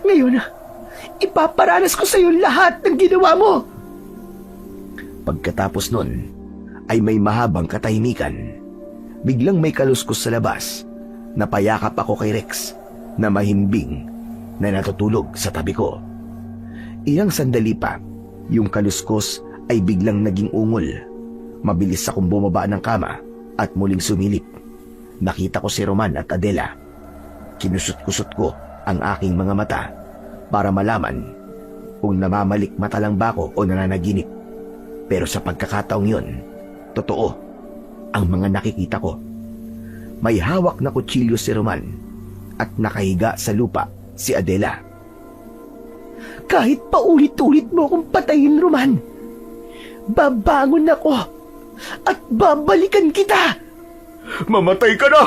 Ngayon, ipaparanas ko sa iyo lahat ng ginawa mo. Pagkatapos nun, ay may mahabang katahimikan. Biglang may kaluskos sa labas. Napayakap ako kay Rex na mahimbing na natutulog sa tabi ko. Ilang sandali pa, yung kaluskos ay biglang naging ungol. Mabilis akong bumaba ng kama at muling sumilip. Nakita ko si Roman at Adela. Kinusot-kusot ko ang aking mga mata para malaman kung namamalikmata lang ba ako o nananaginip. Pero sa pagkakataong yun, totoo ang mga nakikita ko. May hawak na kutsilyo si Roman at nakahiga sa lupa si Adela. Kahit paulit-ulit mo akong patayin, Roman, babangon ako at babalikan kita. Mamatay ka na!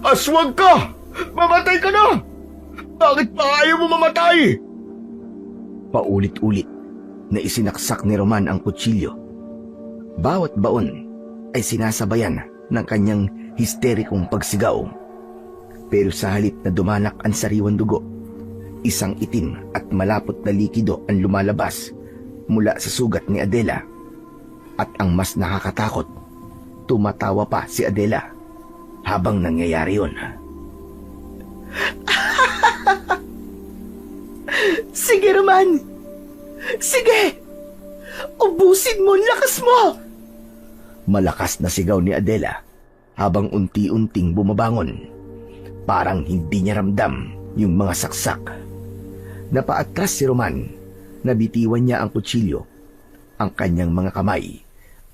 Aswang ka! Mamatay ka na! Bakit pa ayaw mo mamatay? Paulit-ulit na isinaksak ni Roman ang kutsilyo. Bawat baon ay sinasabayan ng kanyang histerikong pagsigaw. Pero sa halip na dumanak ang sariwang dugo, isang itim at malapot na likido ang lumalabas mula sa sugat ni Adela. At ang mas nakakatakot, tumatawa pa si Adela habang nangyayari yun. Sige, Roman. Sige. Ubusin mo ang lakas mo. Malakas na sigaw ni Adela habang unti-unting bumabangon. Parang hindi niya ramdam yung mga saksak. Napaatras si Roman. Nabitiwan niya ang kutsilyo. Ang kanyang mga kamay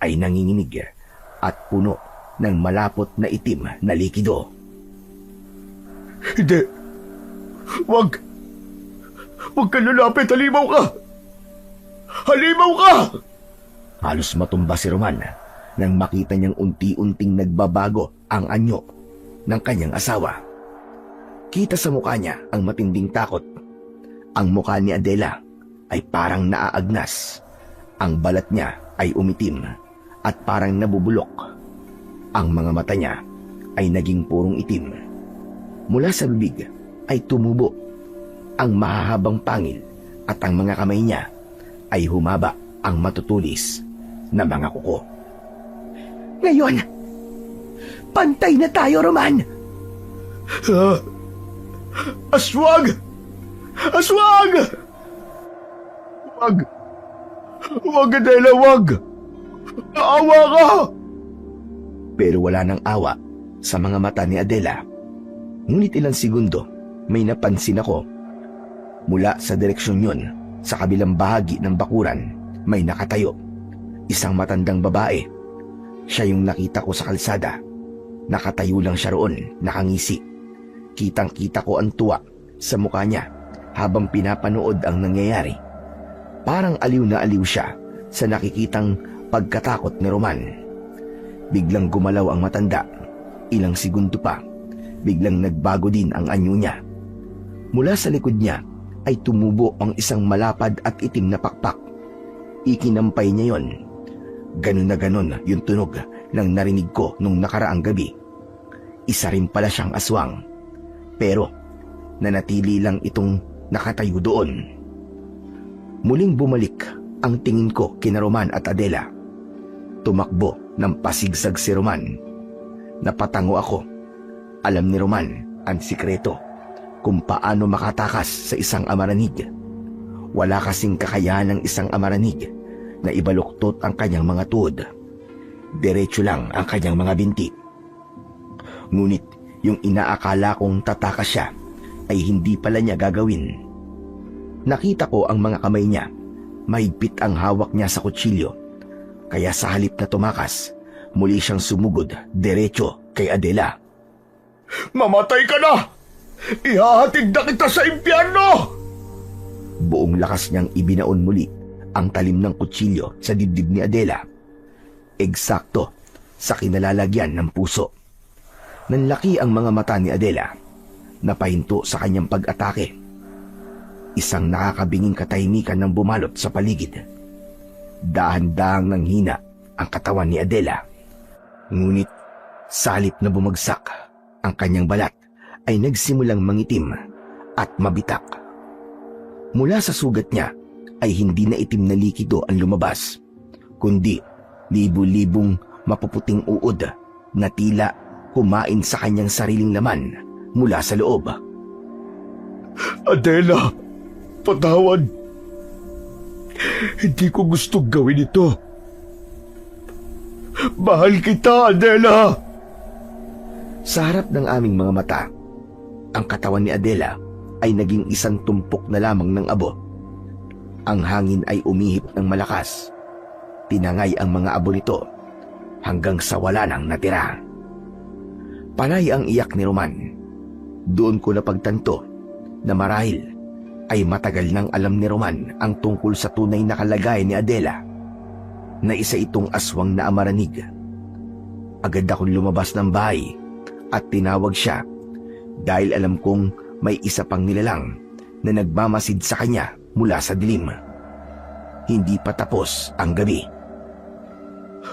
ay nanginginig at puno ng malapot na itim na likido. Hindi. Huwag ka lalapit, halimaw ka. Halimaw ka! Halos matumba si Roman nang makita niyang unti-unting nagbabago ang anyo ng kanyang asawa. Kita sa mukha niya ang matinding takot. Ang mukha ni Adela ay parang naaagnas. Ang balat niya ay umitim at parang nabubulok. Ang mga mata niya ay naging purong itim. Mula sa bibig ay tumubo ang mahahabang pangil at ang mga kamay niya ay humaba ang matutulis na mga kuko. Ngayon, pantay na tayo, Roman. Aswag! Aswag! Wag! Wag, Adela, wag! Naawa ka! Pero wala nang awa sa mga mata ni Adela. Ngunit ilang segundo, may napansin ako. Mula sa direksyon yun, sa kabilang bahagi ng bakuran, may nakatayo. Isang matandang babae. Siya yung nakita ko sa kalsada. Nakatayo lang siya roon, nakangisi. Kitang-kita ko ang tuwa sa mukha niya habang pinapanood ang nangyayari. Parang aliw na aliw siya sa nakikitang pagkatakot ni Roman. Biglang gumalaw ang matanda. Ilang segundo pa, biglang nagbago din ang anyo niya. Mula sa likod niya ay tumubo ang isang malapad at itim na pakpak. Ikinampay niya yon. Ganun na ganun yung tunog ng narinig ko nung nakaraang gabi. Isa rin pala siyang aswang. Pero nanatili lang itong nakatayo doon. Muling bumalik ang tingin ko kina Roman at Adela. Tumakbo ng pasigsag si Roman. Napatango ako. Alam ni Roman ang sikreto kung paano makatakas sa isang amaranig. Wala kasing kakayahan ng isang amaranig na ibaluktot ang kanyang mga tuhod. Diretso lang ang kanyang mga binti. Ngunit yung inaakala kong tatakas siya ay hindi pala niya gagawin. Nakita ko ang mga kamay niya. Mahigpit ang hawak niya sa kutsilyo. Kaya sa halip na tumakas, muli siyang sumugod diretso kay Adela. Mamatay ka na! Ihahatid na kita sa impyerno! Buong lakas niyang ibinaon muli ang talim ng kutsilyo sa dibdib ni Adela. Eksakto sa kinalalagyan ng puso. Nanlaki ang mga mata ni Adela. Napahinto sa kanyang pag-atake. Isang nakakabinging katahimikan ng bumalot sa paligid. Dahan-dahang nanghina ang katawan ni Adela. Ngunit sa halip na bumagsak ang kanyang balat ay nagsimulang mangitim at mabitak. Mula sa sugat niya ay hindi na itim na likido ang lumabas, kundi libu-libong mapuputing uod na tila kumain sa kanyang sariling laman mula sa loob. Adela, patawad. Hindi ko gusto gawin ito. Mahal kita, Adela. Sa harap ng aming mga mata, ang katawan ni Adela ay naging isang tumpok na lamang ng abo. Ang hangin ay umihip ng malakas. Tinangay ang mga abo nito hanggang sa wala nang natira. Panay ang iyak ni Roman. Doon ko napagtanto na marahil ay matagal nang alam ni Roman ang tungkol sa tunay na kalagayan ni Adela, na isa itong aswang na amaranig. Agad akong lumabas ng bahay at tinawag siya dahil alam kong may isa pang nilalang na nagmamasid sa kanya mula sa dilim. Hindi pa tapos ang gabi.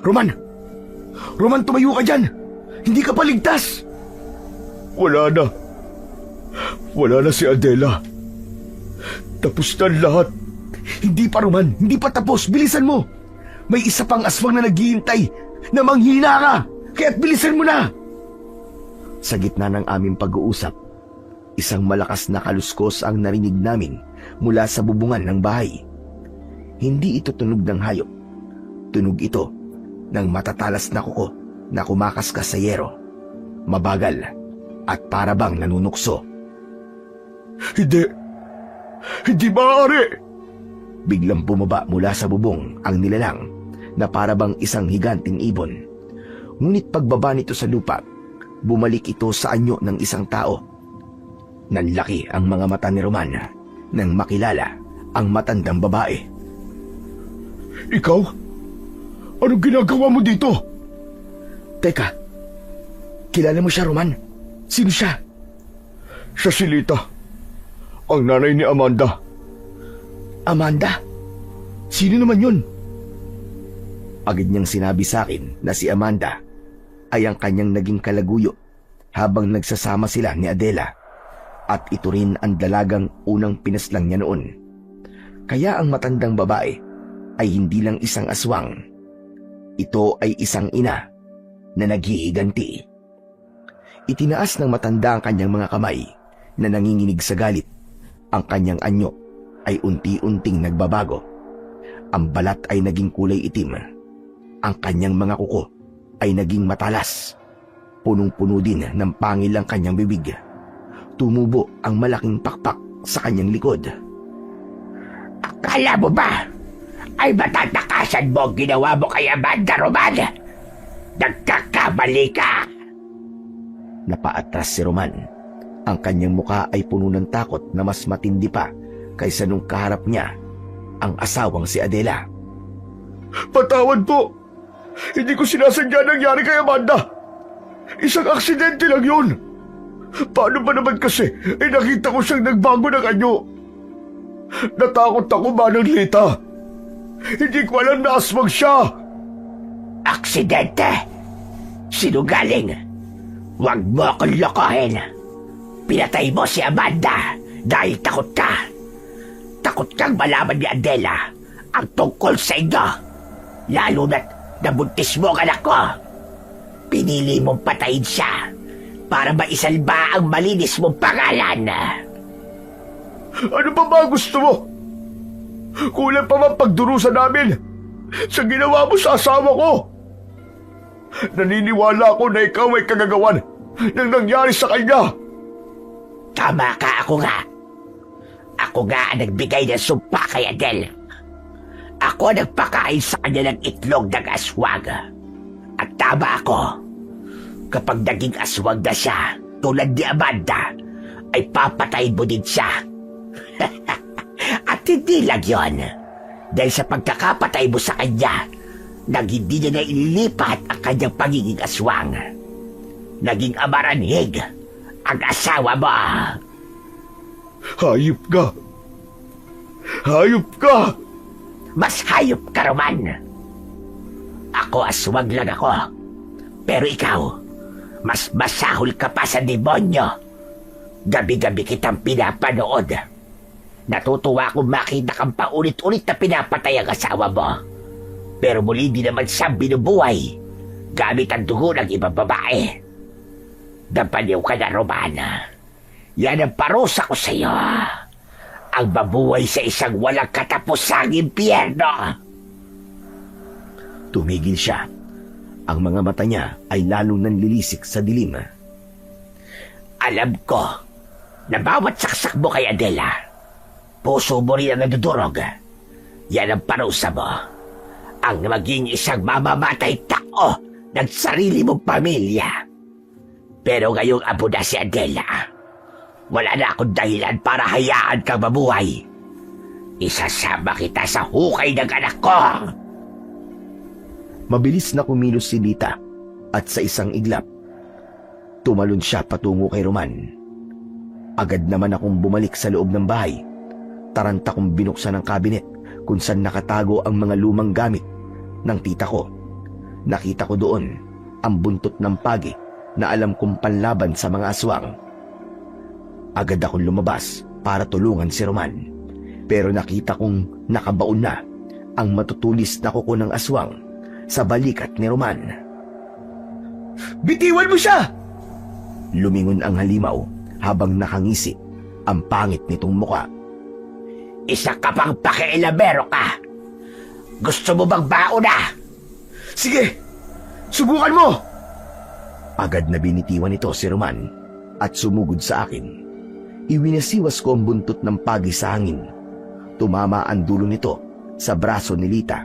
Roman! Roman, tumayo ka dyan! Hindi ka paligtas! Wala na. Wala na si Adela. Tapos na lahat. Hindi pa, Roman. Hindi pa tapos. Bilisan mo. May isa pang aswang na naghihintay na manghina ka. Kaya't bilisan mo na. Sa gitna ng aming pag-uusap, isang malakas na kaluskos ang narinig namin mula sa bubungan ng bahay. Hindi ito tunog ng hayop. Tunog ito ng matatalas na kuko na kumakaskas sa yero. Mabagal at para bang nanunukso. Hindi maaari! Biglang bumaba mula sa bubong ang nilalang na para bang isang higanting ibon. Ngunit pagbaba nito sa lupa, bumalik ito sa anyo ng isang tao. Nanlaki ang mga mata ni Roman nang makilala ang matandang babae. Ikaw? Anong ginagawa mo dito? Teka, kilala mo siya, Roman? Sino siya? Siya si Lita, ang nanay ni Amanda. Amanda? Sino naman yun? Agad niyang sinabi sa akin na si Amanda ay ang kanyang naging kalaguyo habang nagsasama sila ni Adela, at ito rin ang dalagang unang pinaslang niya noon. Kaya ang matandang babae ay hindi lang isang aswang. Ito ay isang ina na naghihiganti. Itinaas ng matanda ang kanyang mga kamay na nanginginig sa galit. Ang kanyang anyo ay unti-unting nagbabago. Ang balat ay naging kulay itim. Ang kanyang mga kuko ay naging matalas. Punong-puno din ng pangil ang kanyang bibig. Tumubo ang malaking pakpak sa kanyang likod. Akala mo ba ay matatakasan mo ang ginawa mo kay Amanda, Roman? Nagkakamali ka! Napaatras si Roman. Ang kanyang muka ay puno ng takot na mas matindi pa kaysa nung kaharap niya ang asawang si Adela. Patawad po! Hindi ko sinasadya nangyari kay Amanda. Isang aksidente lang yun. Paano ba naman kasi nakita ko siyang nagbago ng anyo? Natakot ako, Manang Lita. Hindi ko alam na aswang siya. Aksidente! Sinungaling! Huwag mo akong lokohin! Pinatay mo si Amanda dahil takot ka. Takot kang malaman ni Adela ang tungkol sa inyo. Lalo na't nabuntis mo ang anak ko. Pinili mong patayin siya para maisalba ang malinis mong pangalan. Ano pa ba gusto mo? Kulang pa man pagdurusa namin sa ginawa mo sa asawa ko. Naniniwala ako na ikaw ay kagagawan ng nangyari sa kanya. Tama ka, ako nga. Ako nga ang nagbigay ng sumpa kay Adele. Ako ang nagpakain sa kanya ng itlog ng aswang. At tama ako. Kapag naging aswang na siya, tulad ni Amanda, ay papatayin mo din siya. At hindi lang yun. Dahil sa pagkakapatay mo sa kanya, nang hindi niya na ililipat ang kanyang pagiging aswang. Naging amaranhig ang asawa mo. Hayop ka! Hayop ka! Mas hayop ka, Roman. Ako aswang lang ako. Pero ikaw, mas masahol ka pa sa demonyo. Gabi-gabi kitang pinapanood. Natutuwa akong makita kang paulit-ulit na pinapatay ang asawa mo. Pero muli di naman siya binubuhay gamit ang dugo ng ibang babae. Napaliw ka na, Romana. Yan ang parusa ko sa iyo. Ang mabuhay sa isang walang katapusang impyerno. Tumigil siya. Ang mga mata niya ay lalong nanlilisik sa dilim. Alam ko na bawat saksak mo kay Adela, puso mo rin ang nadudurog. Yan ang parusa mo. Ang maging isang mamamatay tao ng sarili mong pamilya. Pero ngayong abo na si Adela, wala na akong dahilan para hayaan kang mabuhay. Isasama kita sa hukay ng anak ko. Mabilis na kumilos si Lita at sa isang iglap, tumalon siya patungo kay Roman. Agad naman akong bumalik sa loob ng bahay. Taranta kong binuksan ang kabinet kung saan nakatago ang mga lumang gamit ng tita ko. Nakita ko doon ang buntot ng pagi na alam kong panlaban sa mga aswang. Agad akong lumabas para tulungan si Roman, pero nakita kong nakabaon na ang matutulis na kuko ng aswang sa balikat ni Roman. Bitiwan mo siya! Lumingon ang halimaw habang nakangisi ang pangit nitong muka. Isa ka pang pakialamero ka. Gusto mo bang bauna? Sige, subukan mo! Agad na binitiwan nito si Roman at sumugod sa akin. Iwinasiwas ko ang buntot ng pagi sa hangin. Tumama ang dulo nito sa braso ni Lita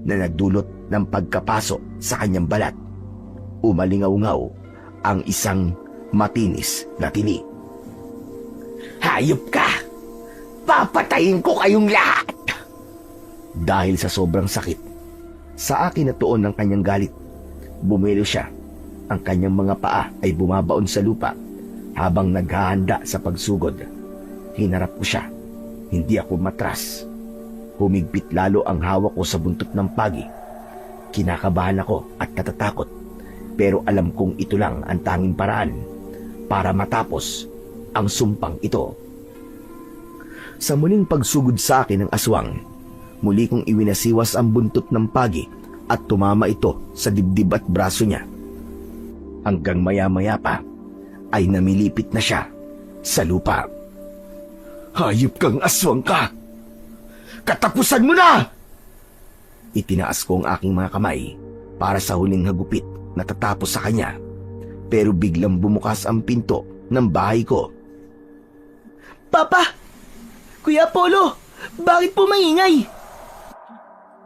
na nagdulot ng pagkapaso sa kanyang balat. Umalingaw-ngaw ang isang matinis na tini. Hayop ka! Papatayin ko kayong lahat! Dahil sa sobrang sakit, sa akin natuon ng kanyang galit. Bumelo siya. Ang kanyang mga paa ay bumabaon sa lupa habang naghahanda sa pagsugod. Hinarap ko siya. Hindi ako matras. Humigpit lalo ang hawak ko sa buntot ng pagi. Kinakabahan ako at natatakot. Pero alam kong ito lang ang tanging paraan para matapos ang sumpang ito. Sa muling pagsugod sa akin ng aswang, muli kong iwinasiwas ang buntot ng pagi at tumama ito sa dibdib at braso niya. Hanggang maya-maya pa ay namilipit na siya sa lupa. Hayop kang aswang ka! Katapusan mo na! Itinaas ko ang aking mga kamay para sa huling hagupit na tatapos sa kanya. Pero biglang bumukas ang pinto ng bahay ko. Papa! Kuya Apollo! Bakit po maingay?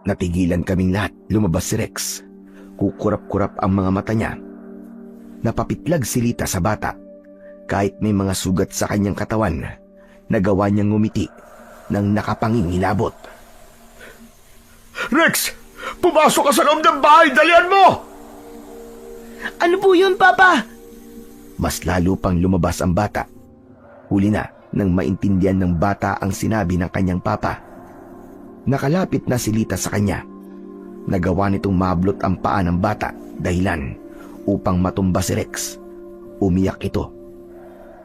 Natigilan kaming lahat. Lumabas si Rex. Kukurap-kurap ang mga mata niya. Napapitlag si Lita sa bata. Kahit may mga sugat sa kanyang katawan, nagawa niyang ngumiti nang nakapangingilabot. Rex! Pumasok ka sa loob ng bahay! Dalian mo! Ano po yun, Papa? Mas lalo pang lumabas ang bata. Huli na nang maintindihan ng bata ang sinabi ng kanyang papa. Nakalapit na si Lita sa kanya. Nagawa nitong mablot ang paa ng bata dahilan upang matumba si Rex. Umiyak ito.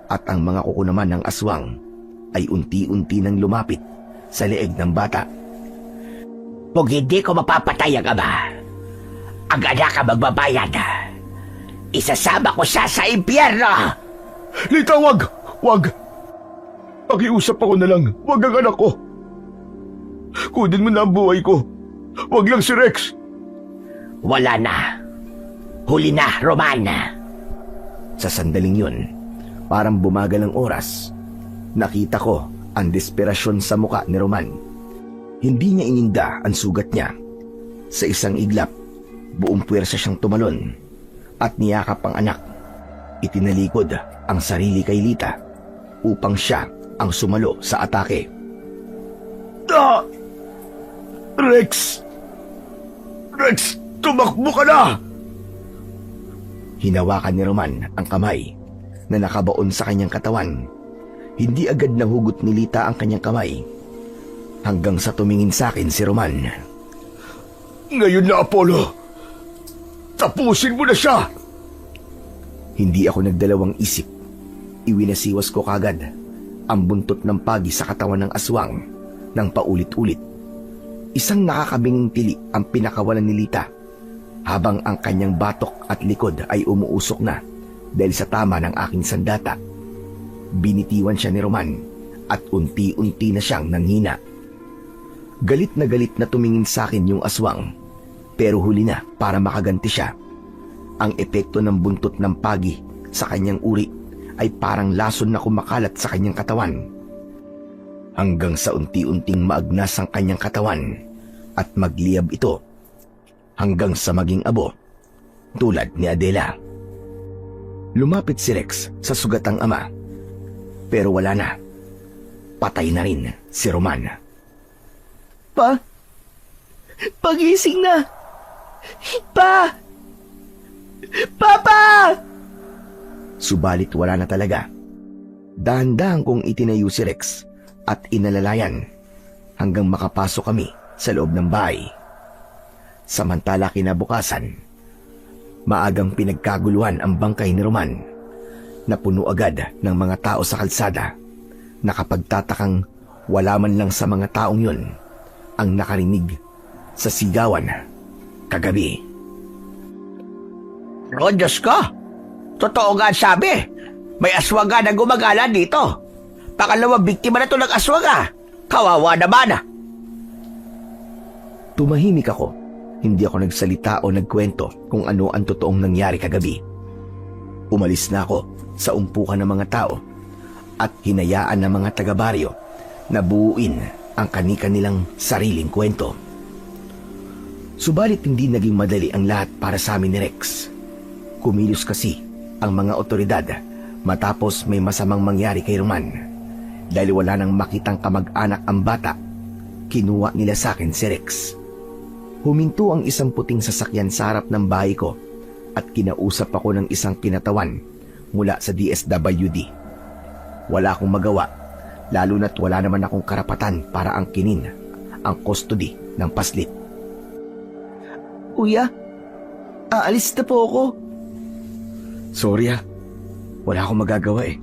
At ang mga kuko naman ng aswang ay unti-unti nang lumapit sa leeg ng bata. Kung hindi ko mapapatay ang ama, ang anak ang magbabayad. Isasama ko siya sa impyerno! Lita, wag! Wag! Pakiusap ako na lang. Wag ang anak ko. Kunin mo na ang buhay ko. Wag lang si Rex. Wala na. Huli na, Roman. Sa sandaling yun, parang bumagal ang oras. Nakita ko ang desperasyon sa muka ni Roman. Hindi niya ininda ang sugat niya. Sa isang iglap, buong puwersa siyang tumalon at niyakap ang anak. Itinalikod ang sarili kay Lita upang siya ang sumalo sa atake. Ah! Rex! Rex, tumakbo ka na! Hinawakan ni Roman ang kamay na nakabaon sa kanyang katawan. Hindi agad nahugot ni Lita ang kanyang kamay. Hanggang sa tumingin sa akin si Roman. Ngayon na, Apollo! Tapusin mo na siya! Hindi ako nagdalawang isip. Iwinasiwas ko kagad ang buntot ng pagi sa katawan ng aswang ng paulit-ulit. Isang nakakabinging tili ang pinakawalan ni Lita habang ang kanyang batok at likod ay umuusok na dahil sa tama ng aking sandata. Binitiwan siya ni Roman at unti-unti na siyang nanghina. Galit na tumingin sa akin yung aswang, pero huli na para makaganti siya. Ang epekto ng buntot ng pagi sa kanyang uri ay parang lason na kumakalat sa kanyang katawan. Hanggang sa unti-unting maagnas ang kanyang katawan at magliyab ito hanggang sa maging abo tulad ni Adela. Lumapit si Rex sa sugatang ama, pero wala na. Patay na rin si Roman. Pagising na! Papa! Subalit wala na talaga. Dahan-dahan kong itinayo si Rex at inalalayan hanggang makapasok kami sa loob ng bahay. Samantala kinabukasan, maagang pinagkaguluhan ang bangkay ni Roman. Napuno agad ng mga tao sa kalsada. Nakapagtatakang wala man lang sa mga taong yun ang nakarinig sa sigawan kagabi. O Diyos ko! Totoo nga ang sabi. May aswaga na gumagala dito. Pakalawang biktima na ito ng aswaga. Kawawa naman. Tumahimik ako. Hindi ako nagsalita o nagkwento kung ano ang totoong nangyari kagabi. Umalis na ako sa umpukan ng mga tao at hinayaan ng mga taga-baryo na buuin ang kani-kanilang sariling kwento. Subalit hindi naging madali ang lahat para sa amin ni Rex. Kumilos kasi ang mga otoridad matapos may masamang mangyari kay Roman dahil wala nang makitang kamag-anak ang bata Kinuha nila sa akin si Rex. Huminto ang isang puting sasakyan sa harap ng bahay ko at kinausap ako ng isang kinatawan mula sa DSWD. Wala akong magawa, lalo na't wala naman akong karapatan para angkinin ang custody ng paslit. Kuya, aalis na po ako. Sorry wala akong magagawa eh.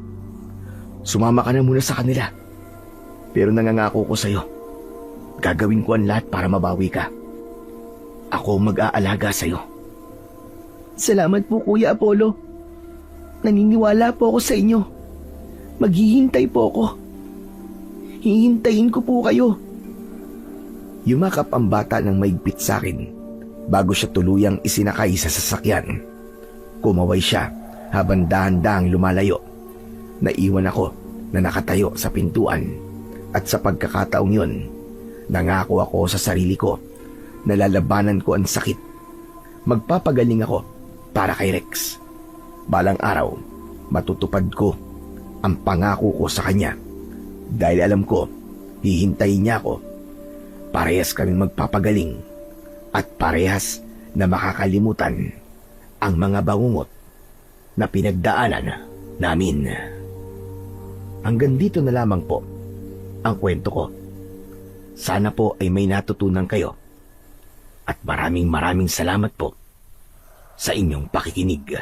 Sumama ka na muna sa kanila. Pero nangangako ko sa'yo, gagawin ko ang lahat para mabawi ka. Ako mag-aalaga sa'yo. Salamat po, Kuya Apollo. Naniniwala po ako sa inyo. Maghihintay po ako. Hihintayin ko po kayo. Yumakap ang bata ng maigpit sa akin bago siya tuluyang isinakay sa sasakyan. Kumaway siya habang dahan-dahang lumalayo. Naiwan ako na nakatayo sa pintuan at sa pagkakataong yun, nangako ako sa sarili ko na lalabanan ko ang sakit. Magpapagaling ako para kay Rex. Balang araw, matutupad ko ang pangako ko sa kanya dahil alam ko, hihintayin niya ako. Parehas kaming magpapagaling at parehas na makakalimutan ang mga bangungot na pinagdaanan namin. Hanggang dito na lamang po ang kwento ko. Sana po ay may natutunan kayo at maraming salamat po sa inyong pakikinig.